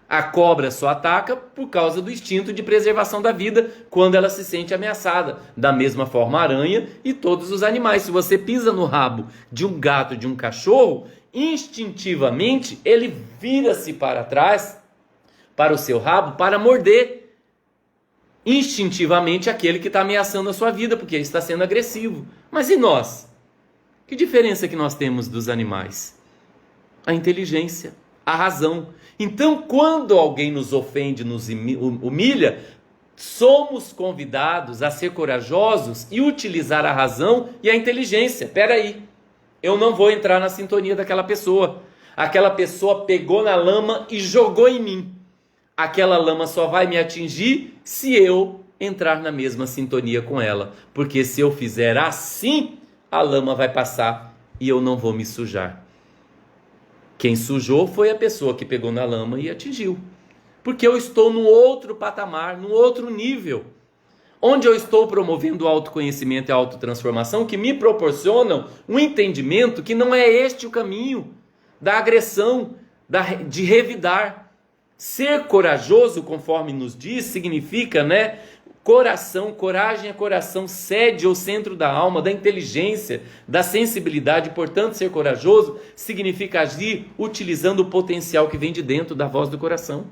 A cobra só ataca por causa do instinto de preservação da vida quando ela se sente ameaçada. Da mesma forma a aranha e todos os animais. Se você pisa no rabo de um gato, de um cachorro, instintivamente ele vira-se para trás, para o seu rabo, para morder instintivamente aquele que está ameaçando a sua vida, porque ele está sendo agressivo. Mas e nós? Que diferença que nós temos dos animais? A inteligência, a razão. Então, quando alguém nos ofende, nos humilha, somos convidados a ser corajosos e utilizar a razão e a inteligência. Espera aí, eu não vou entrar na sintonia daquela pessoa. Aquela pessoa pegou na lama e jogou em mim. Aquela lama só vai me atingir se eu entrar na mesma sintonia com ela. Porque se eu fizer assim, a lama vai passar e eu não vou me sujar. Quem sujou foi a pessoa que pegou na lama e atingiu. Porque eu estou num outro patamar, num outro nível. Onde eu estou promovendo o autoconhecimento e a autotransformação que me proporcionam um entendimento que não é este o caminho da agressão, de revidar. Ser corajoso, conforme nos diz, significa, coração, coragem é coração, sede ou centro da alma, da inteligência, da sensibilidade. Portanto, ser corajoso significa agir utilizando o potencial que vem de dentro da voz do coração.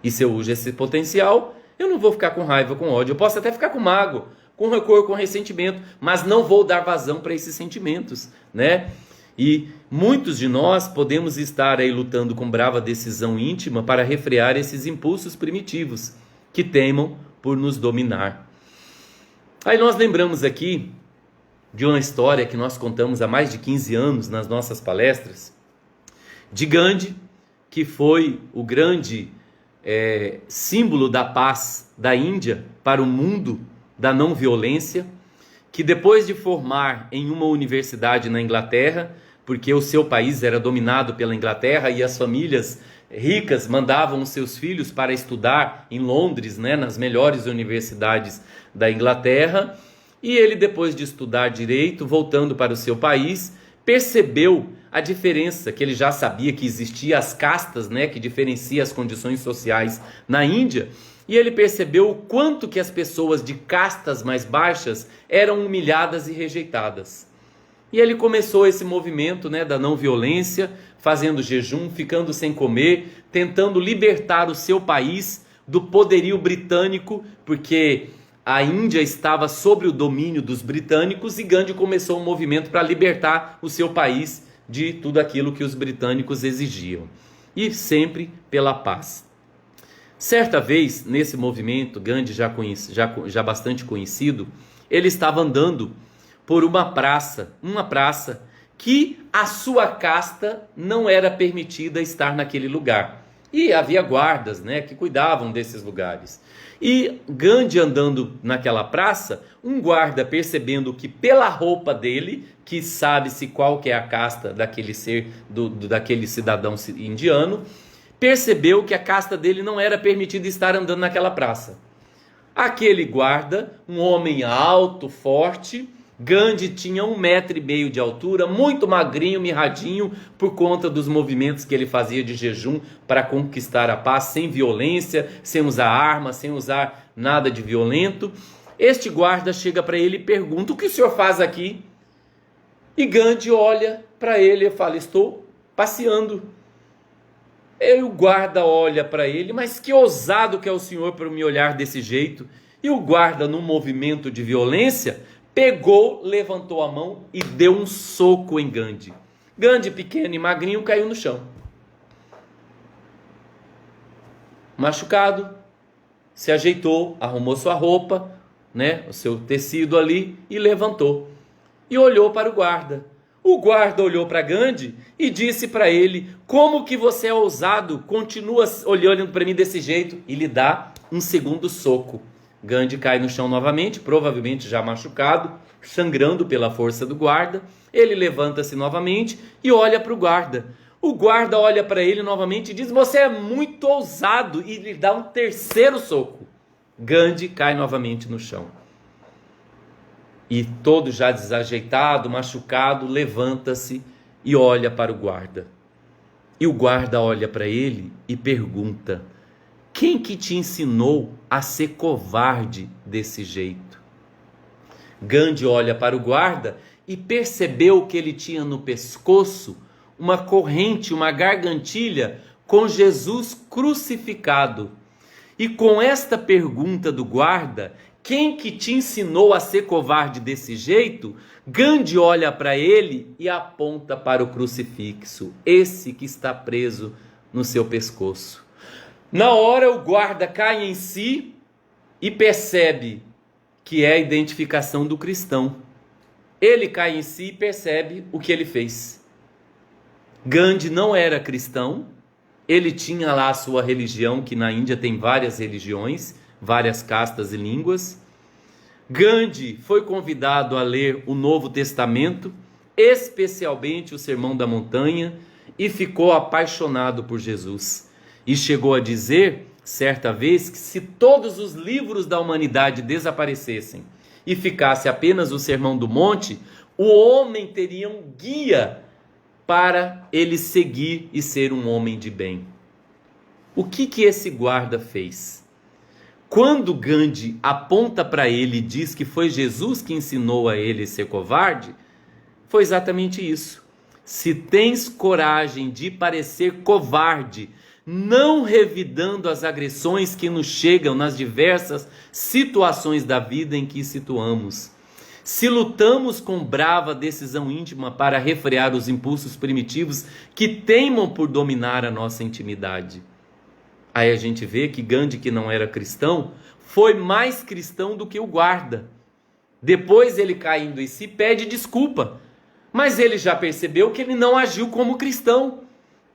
E se eu uso esse potencial, eu não vou ficar com raiva, com ódio. Eu posso até ficar com mágoa, com rancor, com ressentimento, mas não vou dar vazão para esses sentimentos, E muitos de nós podemos estar aí lutando com brava decisão íntima para refrear esses impulsos primitivos que teimam por nos dominar. Aí nós lembramos aqui de uma história que nós contamos há mais de 15 anos nas nossas palestras, de Gandhi, que foi o grande símbolo da paz da Índia para o mundo, da não violência, que depois de formar em uma universidade na Inglaterra, porque o seu país era dominado pela Inglaterra e as famílias ricas mandavam os seus filhos para estudar em Londres, nas melhores universidades da Inglaterra, e ele, depois de estudar direito, voltando para o seu país, percebeu a diferença, que ele já sabia que existia as castas, que diferencia as condições sociais na Índia, e ele percebeu o quanto que as pessoas de castas mais baixas eram humilhadas e rejeitadas. E ele começou esse movimento da não violência, fazendo jejum, ficando sem comer, tentando libertar o seu país do poderio britânico, porque a Índia estava sob o domínio dos britânicos, e Gandhi começou um movimento para libertar o seu país de tudo aquilo que os britânicos exigiam. E sempre pela paz. Certa vez, nesse movimento, Gandhi já bastante conhecido, ele estava andando por uma praça que a sua casta não era permitida estar naquele lugar. E havia guardas, que cuidavam desses lugares. E Gandhi andando naquela praça, um guarda, percebendo que pela roupa dele, que sabe-se qual que é a casta daquele ser, daquele cidadão indiano, percebeu que a casta dele não era permitida estar andando naquela praça. Aquele guarda, um homem alto, forte, Gandhi tinha 1,5 m de altura, muito magrinho, mirradinho, por conta dos movimentos que ele fazia de jejum para conquistar a paz, sem violência, sem usar armas, sem usar nada de violento. Este guarda chega para ele e pergunta: o que o senhor faz aqui? E Gandhi olha para ele e fala: estou passeando. E o guarda olha para ele: mas que ousado que é o senhor para me olhar desse jeito. E o guarda, num movimento de violência, pegou, levantou a mão e deu um soco em Gandhi. Gandhi, pequeno e magrinho, caiu no chão. Machucado, se ajeitou, arrumou sua roupa, o seu tecido ali, e levantou. E olhou para o guarda. O guarda olhou para Gandhi e disse para ele: como que você é ousado, continua olhando para mim desse jeito, e lhe dá um segundo soco. Gandhi cai no chão novamente, provavelmente já machucado, sangrando pela força do guarda. Ele levanta-se novamente e olha para o guarda. O guarda olha para ele novamente e diz: você é muito ousado, e lhe dá um terceiro soco. Gandhi cai novamente no chão. E todo já desajeitado, machucado, levanta-se e olha para o guarda. E o guarda olha para ele e pergunta: quem que te ensinou a ser covarde desse jeito? Gandhi olha para o guarda e percebeu que ele tinha no pescoço uma corrente, uma gargantilha com Jesus crucificado. E com esta pergunta do guarda: quem que te ensinou a ser covarde desse jeito? Gandhi olha para ele e aponta para o crucifixo, esse que está preso no seu pescoço. Na hora o guarda cai em si e percebe que é a identificação do cristão. Ele cai em si e percebe o que ele fez. Gandhi não era cristão, ele tinha lá a sua religião, que na Índia tem várias religiões, várias castas e línguas. Gandhi foi convidado a ler o Novo Testamento, especialmente o Sermão da Montanha, e ficou apaixonado por Jesus. E chegou a dizer, certa vez, que se todos os livros da humanidade desaparecessem e ficasse apenas o Sermão do Monte, o homem teria um guia para ele seguir e ser um homem de bem. O que esse guarda fez? Quando Gandhi aponta para ele e diz que foi Jesus que ensinou a ele a ser covarde, foi exatamente isso. Se tens coragem de parecer covarde, não revidando as agressões que nos chegam nas diversas situações da vida em que situamos, se lutamos com brava decisão íntima para refrear os impulsos primitivos que teimam por dominar a nossa intimidade. Aí a gente vê que Gandhi, que não era cristão, foi mais cristão do que o guarda. Depois ele, caindo em si, pede desculpa. Mas ele já percebeu que ele não agiu como cristão.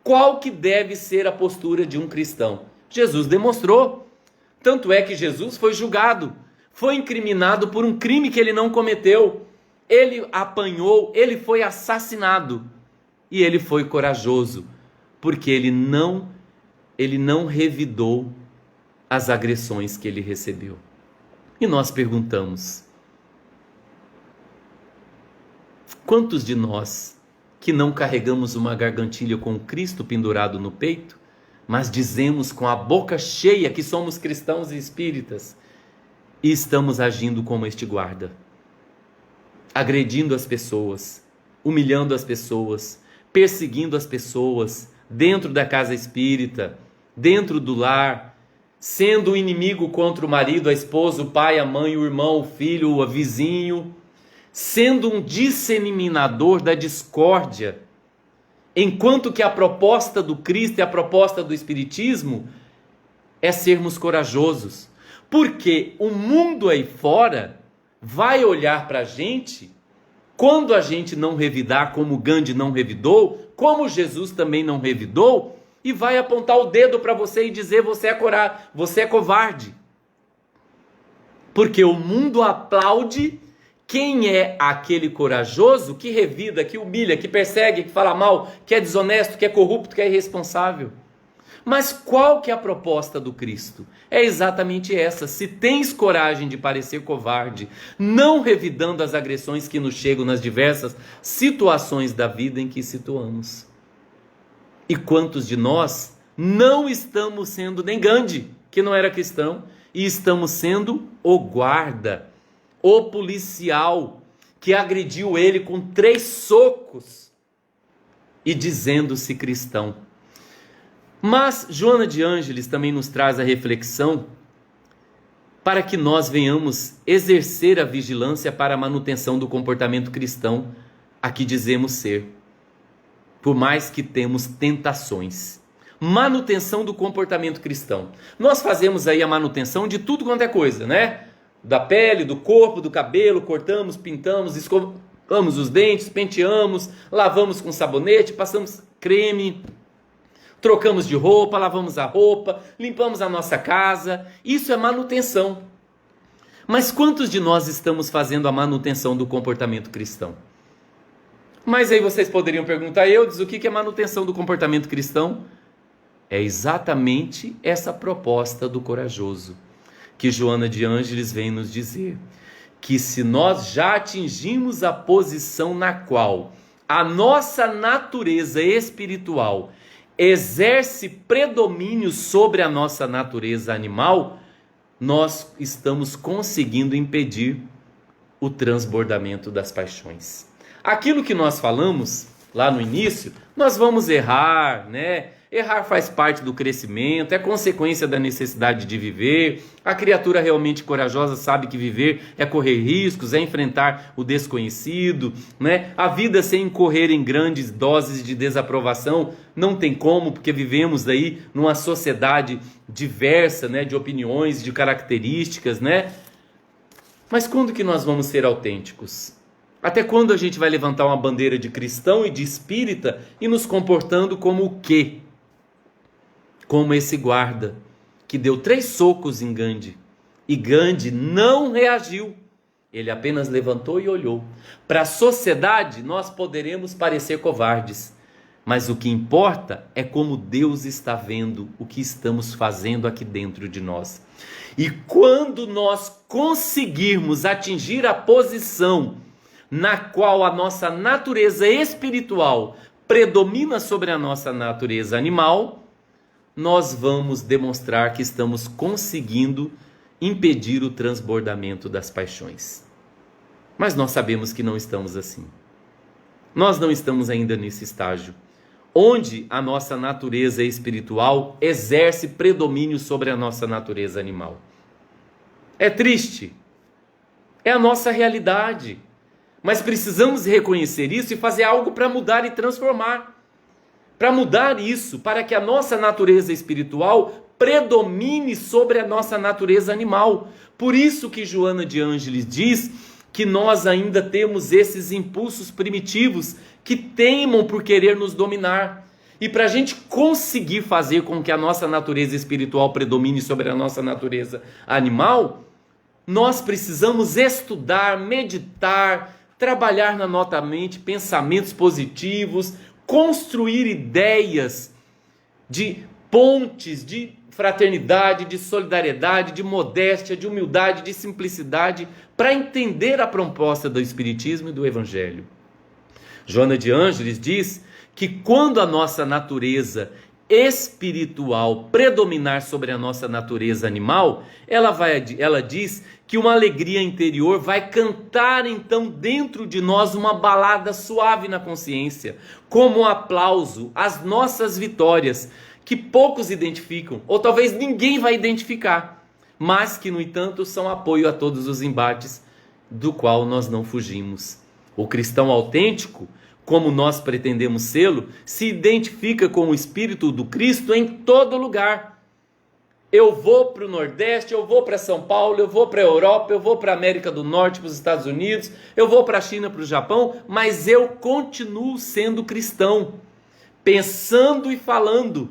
Qual que deve ser a postura de um cristão? Jesus demonstrou. Tanto é que Jesus foi julgado, foi incriminado por um crime que ele não cometeu. Ele apanhou, ele foi assassinado. E ele foi corajoso, porque ele não revidou as agressões que ele recebeu. E nós perguntamos: quantos de nós que não carregamos uma gargantilha com Cristo pendurado no peito, mas dizemos com a boca cheia que somos cristãos e espíritas, e estamos agindo como este guarda, agredindo as pessoas, humilhando as pessoas, perseguindo as pessoas, dentro da casa espírita, dentro do lar, sendo o inimigo contra o marido, a esposa, o pai, a mãe, o irmão, o filho, o vizinho, sendo um disseminador da discórdia, enquanto que a proposta do Cristo e a proposta do Espiritismo é sermos corajosos, porque o mundo aí fora vai olhar para a gente, quando a gente não revidar, como Gandhi não revidou, como Jesus também não revidou, e vai apontar o dedo para você e dizer: você é covarde. Porque o mundo aplaude quem é aquele corajoso que revida, que humilha, que persegue, que fala mal, que é desonesto, que é corrupto, que é irresponsável. Mas qual que é a proposta do Cristo? É exatamente essa: se tens coragem de parecer covarde, não revidando as agressões que nos chegam nas diversas situações da vida em que situamos. E quantos de nós não estamos sendo nem Gandhi, que não era cristão, e estamos sendo o guarda, o policial, que agrediu ele com 3 socos e dizendo-se cristão. Mas Joana de Ângeles também nos traz a reflexão para que nós venhamos exercer a vigilância para a manutenção do comportamento cristão a que dizemos ser. Por mais que temos tentações. Manutenção do comportamento cristão. Nós fazemos aí a manutenção de tudo quanto é coisa, né? Da pele, do corpo, do cabelo, cortamos, pintamos, escovamos os dentes, penteamos, lavamos com sabonete, passamos creme, trocamos de roupa, lavamos a roupa, limpamos a nossa casa. Isso é manutenção. Mas quantos de nós estamos fazendo a manutenção do comportamento cristão? Mas aí vocês poderiam perguntar, Eudes, o que é manutenção do comportamento cristão? É exatamente essa proposta do corajoso, que Joana de Ângeles vem nos dizer, que se nós já atingimos a posição na qual a nossa natureza espiritual exerce predomínio sobre a nossa natureza animal, nós estamos conseguindo impedir o transbordamento das paixões. Aquilo que nós falamos lá no início, nós vamos errar, né? Errar faz parte do crescimento, é consequência da necessidade de viver. A criatura realmente corajosa sabe que viver é correr riscos, é enfrentar o desconhecido, né? A vida sem incorrer em grandes doses de desaprovação não tem como, porque vivemos aí numa sociedade diversa, né? De opiniões, de características, né? Mas quando que nós vamos ser autênticos? Até quando a gente vai levantar uma bandeira de cristão e de espírita e nos comportando como o quê? Como esse guarda que deu 3 socos em Gandhi e Gandhi não reagiu. Ele apenas levantou e olhou. Para a sociedade nós poderemos parecer covardes, mas o que importa é como Deus está vendo o que estamos fazendo aqui dentro de nós. E quando nós conseguirmos atingir a posição na qual a nossa natureza espiritual predomina sobre a nossa natureza animal, nós vamos demonstrar que estamos conseguindo impedir o transbordamento das paixões. Mas nós sabemos que não estamos assim. Nós não estamos ainda nesse estágio, onde a nossa natureza espiritual exerce predomínio sobre a nossa natureza animal. É triste, é a nossa realidade. Mas precisamos reconhecer isso e fazer algo para mudar e transformar. Para mudar isso, para que a nossa natureza espiritual predomine sobre a nossa natureza animal. Por isso que Joana de Ângeles diz que nós ainda temos esses impulsos primitivos que teimam por querer nos dominar. E para a gente conseguir fazer com que a nossa natureza espiritual predomine sobre a nossa natureza animal, nós precisamos estudar, meditar, trabalhar na nossa mente pensamentos positivos, construir ideias de pontes de fraternidade, de solidariedade, de modéstia, de humildade, de simplicidade, para entender a proposta do Espiritismo e do Evangelho. Joana de Ângeles diz que quando a nossa natureza espiritual predominar sobre a nossa natureza animal, ela diz que uma alegria interior vai cantar então dentro de nós uma balada suave na consciência, como um aplauso às nossas vitórias, que poucos identificam, ou talvez ninguém vai identificar, mas que no entanto são apoio a todos os embates do qual nós não fugimos. O cristão autêntico, como nós pretendemos sê-lo, se identifica com o Espírito do Cristo em todo lugar. Eu vou para o Nordeste, eu vou para São Paulo, eu vou para a Europa, eu vou para a América do Norte, para os Estados Unidos, eu vou para a China, para o Japão, mas eu continuo sendo cristão, pensando e falando.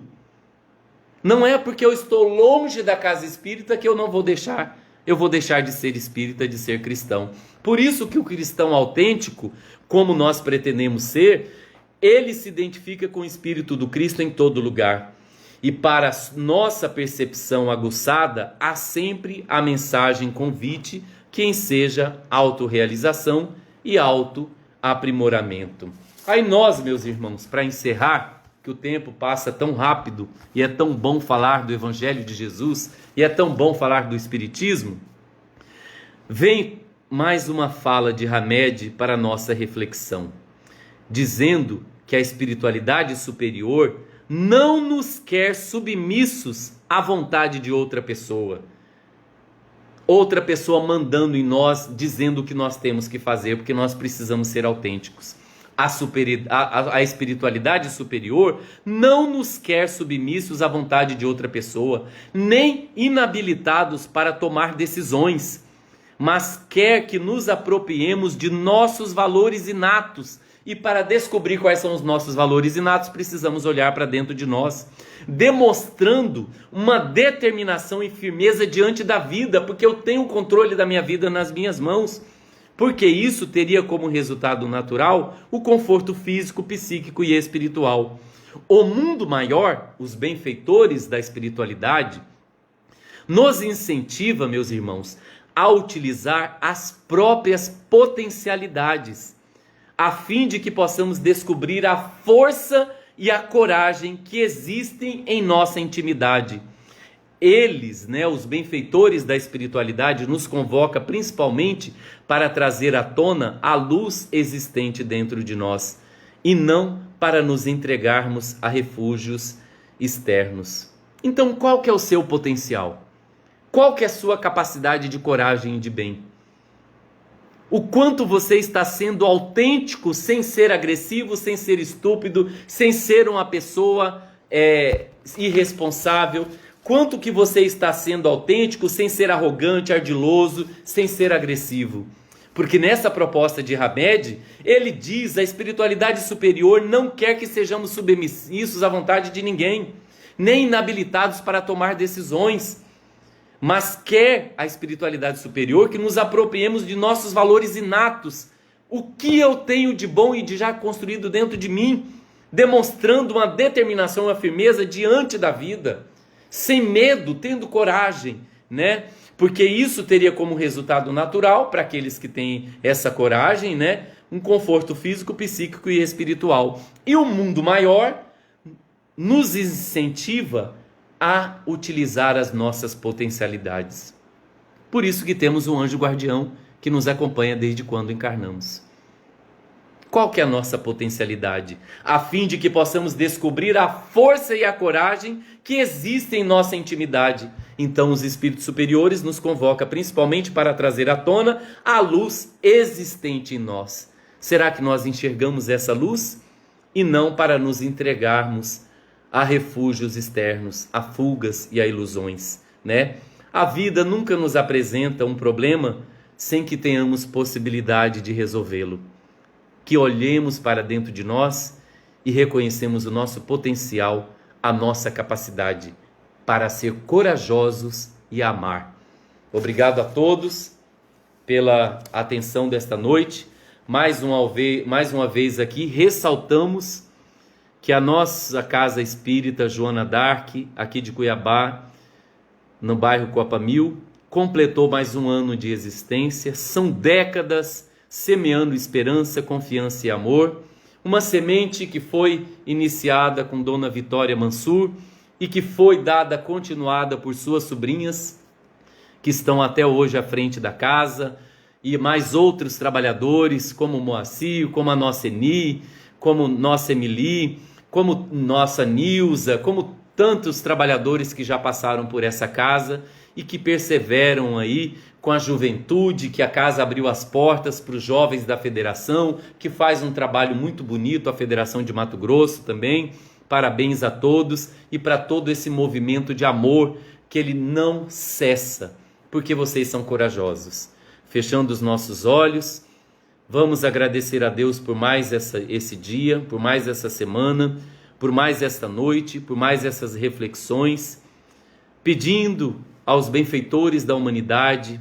Não é porque eu estou longe da casa espírita que eu vou deixar de ser espírita, de ser cristão. Por isso que o cristão autêntico, como nós pretendemos ser, ele se identifica com o Espírito do Cristo em todo lugar. E para nossa percepção aguçada, há sempre a mensagem convite que enseja autorrealização e autoaprimoramento. Aí nós, meus irmãos, para encerrar, que o tempo passa tão rápido e é tão bom falar do Evangelho de Jesus e é tão bom falar do Espiritismo, vem mais uma fala de Hamed para a nossa reflexão, dizendo que a espiritualidade superior não nos quer submissos à vontade de outra pessoa mandando em nós, dizendo o que nós temos que fazer, porque nós precisamos ser autênticos. A espiritualidade superior não nos quer submissos à vontade de outra pessoa, nem inabilitados para tomar decisões, mas quer que nos apropriemos de nossos valores inatos. E para descobrir quais são os nossos valores inatos, precisamos olhar para dentro de nós, demonstrando uma determinação e firmeza diante da vida, porque eu tenho o controle da minha vida nas minhas mãos. Porque isso teria como resultado natural o conforto físico, psíquico e espiritual. O mundo maior, os benfeitores da espiritualidade, nos incentiva, meus irmãos, a utilizar as próprias potencialidades, a fim de que possamos descobrir a força e a coragem que existem em nossa intimidade. Eles, os benfeitores da espiritualidade, nos convoca principalmente para trazer à tona a luz existente dentro de nós, e não para nos entregarmos a refúgios externos. Então, qual que é o seu potencial? Qual que é a sua capacidade de coragem e de bem? O quanto você está sendo autêntico, sem ser agressivo, sem ser estúpido, sem ser uma pessoa irresponsável? Quanto que você está sendo autêntico, sem ser arrogante, ardiloso, sem ser agressivo? Porque nessa proposta de Hamed, ele diz: a espiritualidade superior não quer que sejamos submissos à vontade de ninguém, nem inabilitados para tomar decisões, mas quer a espiritualidade superior que nos apropriemos de nossos valores inatos, o que eu tenho de bom e de já construído dentro de mim, demonstrando uma determinação, uma firmeza diante da vida, sem medo, tendo coragem, Porque isso teria como resultado natural, para aqueles que têm essa coragem, um conforto físico, psíquico e espiritual. E o mundo maior nos incentiva a utilizar as nossas potencialidades. Por isso que temos um anjo guardião que nos acompanha desde quando encarnamos. Qual que é a nossa potencialidade? A fim de que possamos descobrir a força e a coragem que existem em nossa intimidade. Então os espíritos superiores nos convocam principalmente para trazer à tona a luz existente em nós. Será que nós enxergamos essa luz? E não para nos entregarmos a refúgios externos, a fugas e a ilusões, A vida nunca nos apresenta um problema sem que tenhamos possibilidade de resolvê-lo. Que olhemos para dentro de nós e reconhecemos o nosso potencial, a nossa capacidade para ser corajosos e amar. Obrigado a todos pela atenção desta noite. Mais uma vez aqui ressaltamos que a nossa Casa Espírita Joana d'Arc, aqui de Cuiabá, no bairro Copa Mil, completou mais um ano de existência. São décadas semeando esperança, confiança e amor. Uma semente que foi iniciada com Dona Vitória Mansur e que foi continuada por suas sobrinhas, que estão até hoje à frente da casa, e mais outros trabalhadores, como o Moacir, como a nossa Eni, como nossa Emily, como nossa Nilza, como tantos trabalhadores que já passaram por essa casa e que perseveram aí com a juventude, que a casa abriu as portas para os jovens da federação, que faz um trabalho muito bonito, a Federação de Mato Grosso também. Parabéns a todos e para todo esse movimento de amor, que ele não cessa, porque vocês são corajosos. Fechando os nossos olhos, vamos agradecer a Deus por mais esse dia, por mais essa semana, por mais esta noite, por mais essas reflexões, pedindo aos benfeitores da humanidade,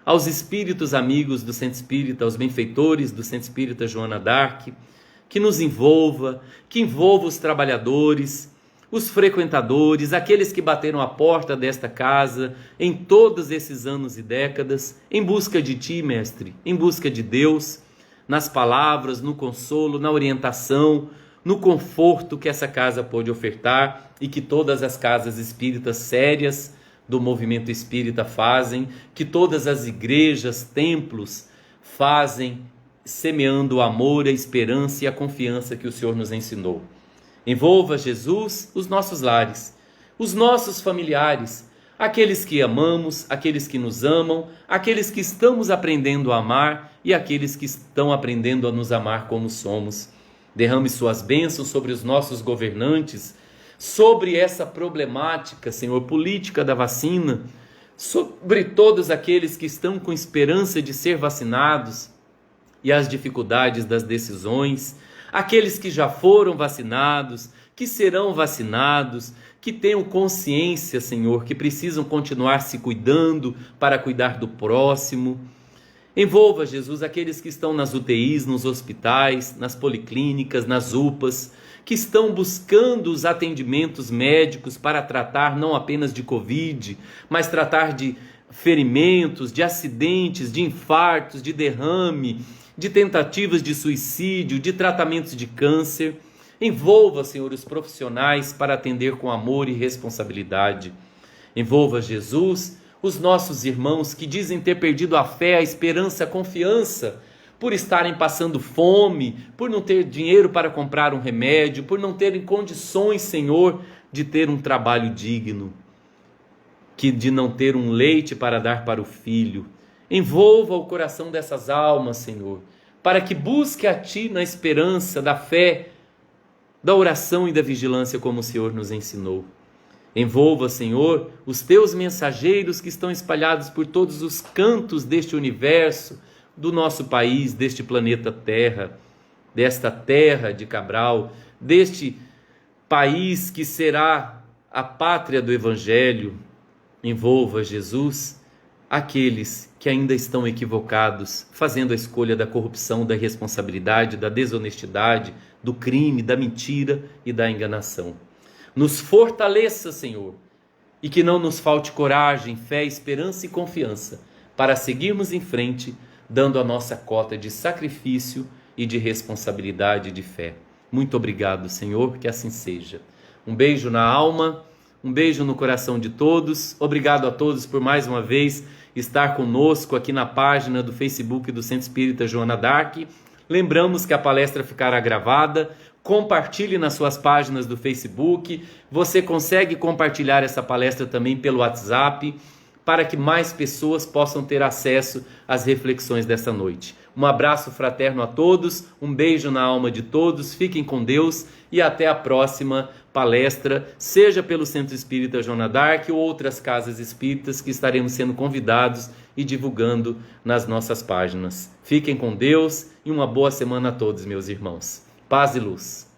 aos espíritos amigos do Centro Espírita, aos benfeitores do Centro Espírita Joana d'Arc, que nos envolva, que envolva os trabalhadores, os frequentadores, aqueles que bateram a porta desta casa em todos esses anos e décadas, em busca de Ti, Mestre, em busca de Deus, nas palavras, no consolo, na orientação, no conforto que essa casa pôde ofertar e que todas as casas espíritas sérias do movimento espírita fazem, que todas as igrejas, templos fazem, semeando o amor, a esperança e a confiança que o Senhor nos ensinou. Envolva, Jesus, os nossos lares, os nossos familiares, aqueles que amamos, aqueles que nos amam, aqueles que estamos aprendendo a amar e aqueles que estão aprendendo a nos amar como somos. Derrame suas bênçãos sobre os nossos governantes, sobre essa problemática, Senhor, política da vacina, sobre todos aqueles que estão com esperança de ser vacinados e as dificuldades das decisões, aqueles que já foram vacinados, que serão vacinados, que tenham consciência, Senhor, que precisam continuar se cuidando para cuidar do próximo. Envolva, Jesus, aqueles que estão nas UTIs, nos hospitais, nas policlínicas, nas UPAs, que estão buscando os atendimentos médicos para tratar não apenas de Covid, mas tratar de ferimentos, de acidentes, de infartos, de derrame, de tentativas de suicídio, de tratamentos de câncer. Envolva, Senhor, os profissionais para atender com amor e responsabilidade. Envolva, Jesus, os nossos irmãos que dizem ter perdido a fé, a esperança, a confiança, por estarem passando fome, por não ter dinheiro para comprar um remédio, por não terem condições, Senhor, de ter um trabalho digno, de não ter um leite para dar para o filho. Envolva o coração dessas almas, Senhor, para que busque a Ti na esperança, da fé, da oração e da vigilância, como o Senhor nos ensinou. Envolva, Senhor, os Teus mensageiros que estão espalhados por todos os cantos deste universo, do nosso país, deste planeta Terra, desta terra de Cabral, deste país que será a pátria do Evangelho. Envolva, Jesus, aqueles que ainda estão equivocados, fazendo a escolha da corrupção, da irresponsabilidade, da desonestidade, do crime, da mentira e da enganação. Nos fortaleça, Senhor, e que não nos falte coragem, fé, esperança e confiança para seguirmos em frente, dando a nossa cota de sacrifício e de responsabilidade e de fé. Muito obrigado, Senhor, que assim seja. Um beijo na alma, um beijo no coração de todos. Obrigado a todos por mais uma vez estar conosco aqui na página do Facebook do Centro Espírita Joana d'Arc. Lembramos que a palestra ficará gravada. Compartilhe nas suas páginas do Facebook. Você consegue compartilhar essa palestra também pelo WhatsApp, para que mais pessoas possam ter acesso às reflexões dessa noite. Um abraço fraterno a todos, um beijo na alma de todos, fiquem com Deus e até a próxima palestra, seja pelo Centro Espírita Joana d'Arc ou outras casas espíritas que estaremos sendo convidados e divulgando nas nossas páginas. Fiquem com Deus e uma boa semana a todos, meus irmãos. Paz e luz.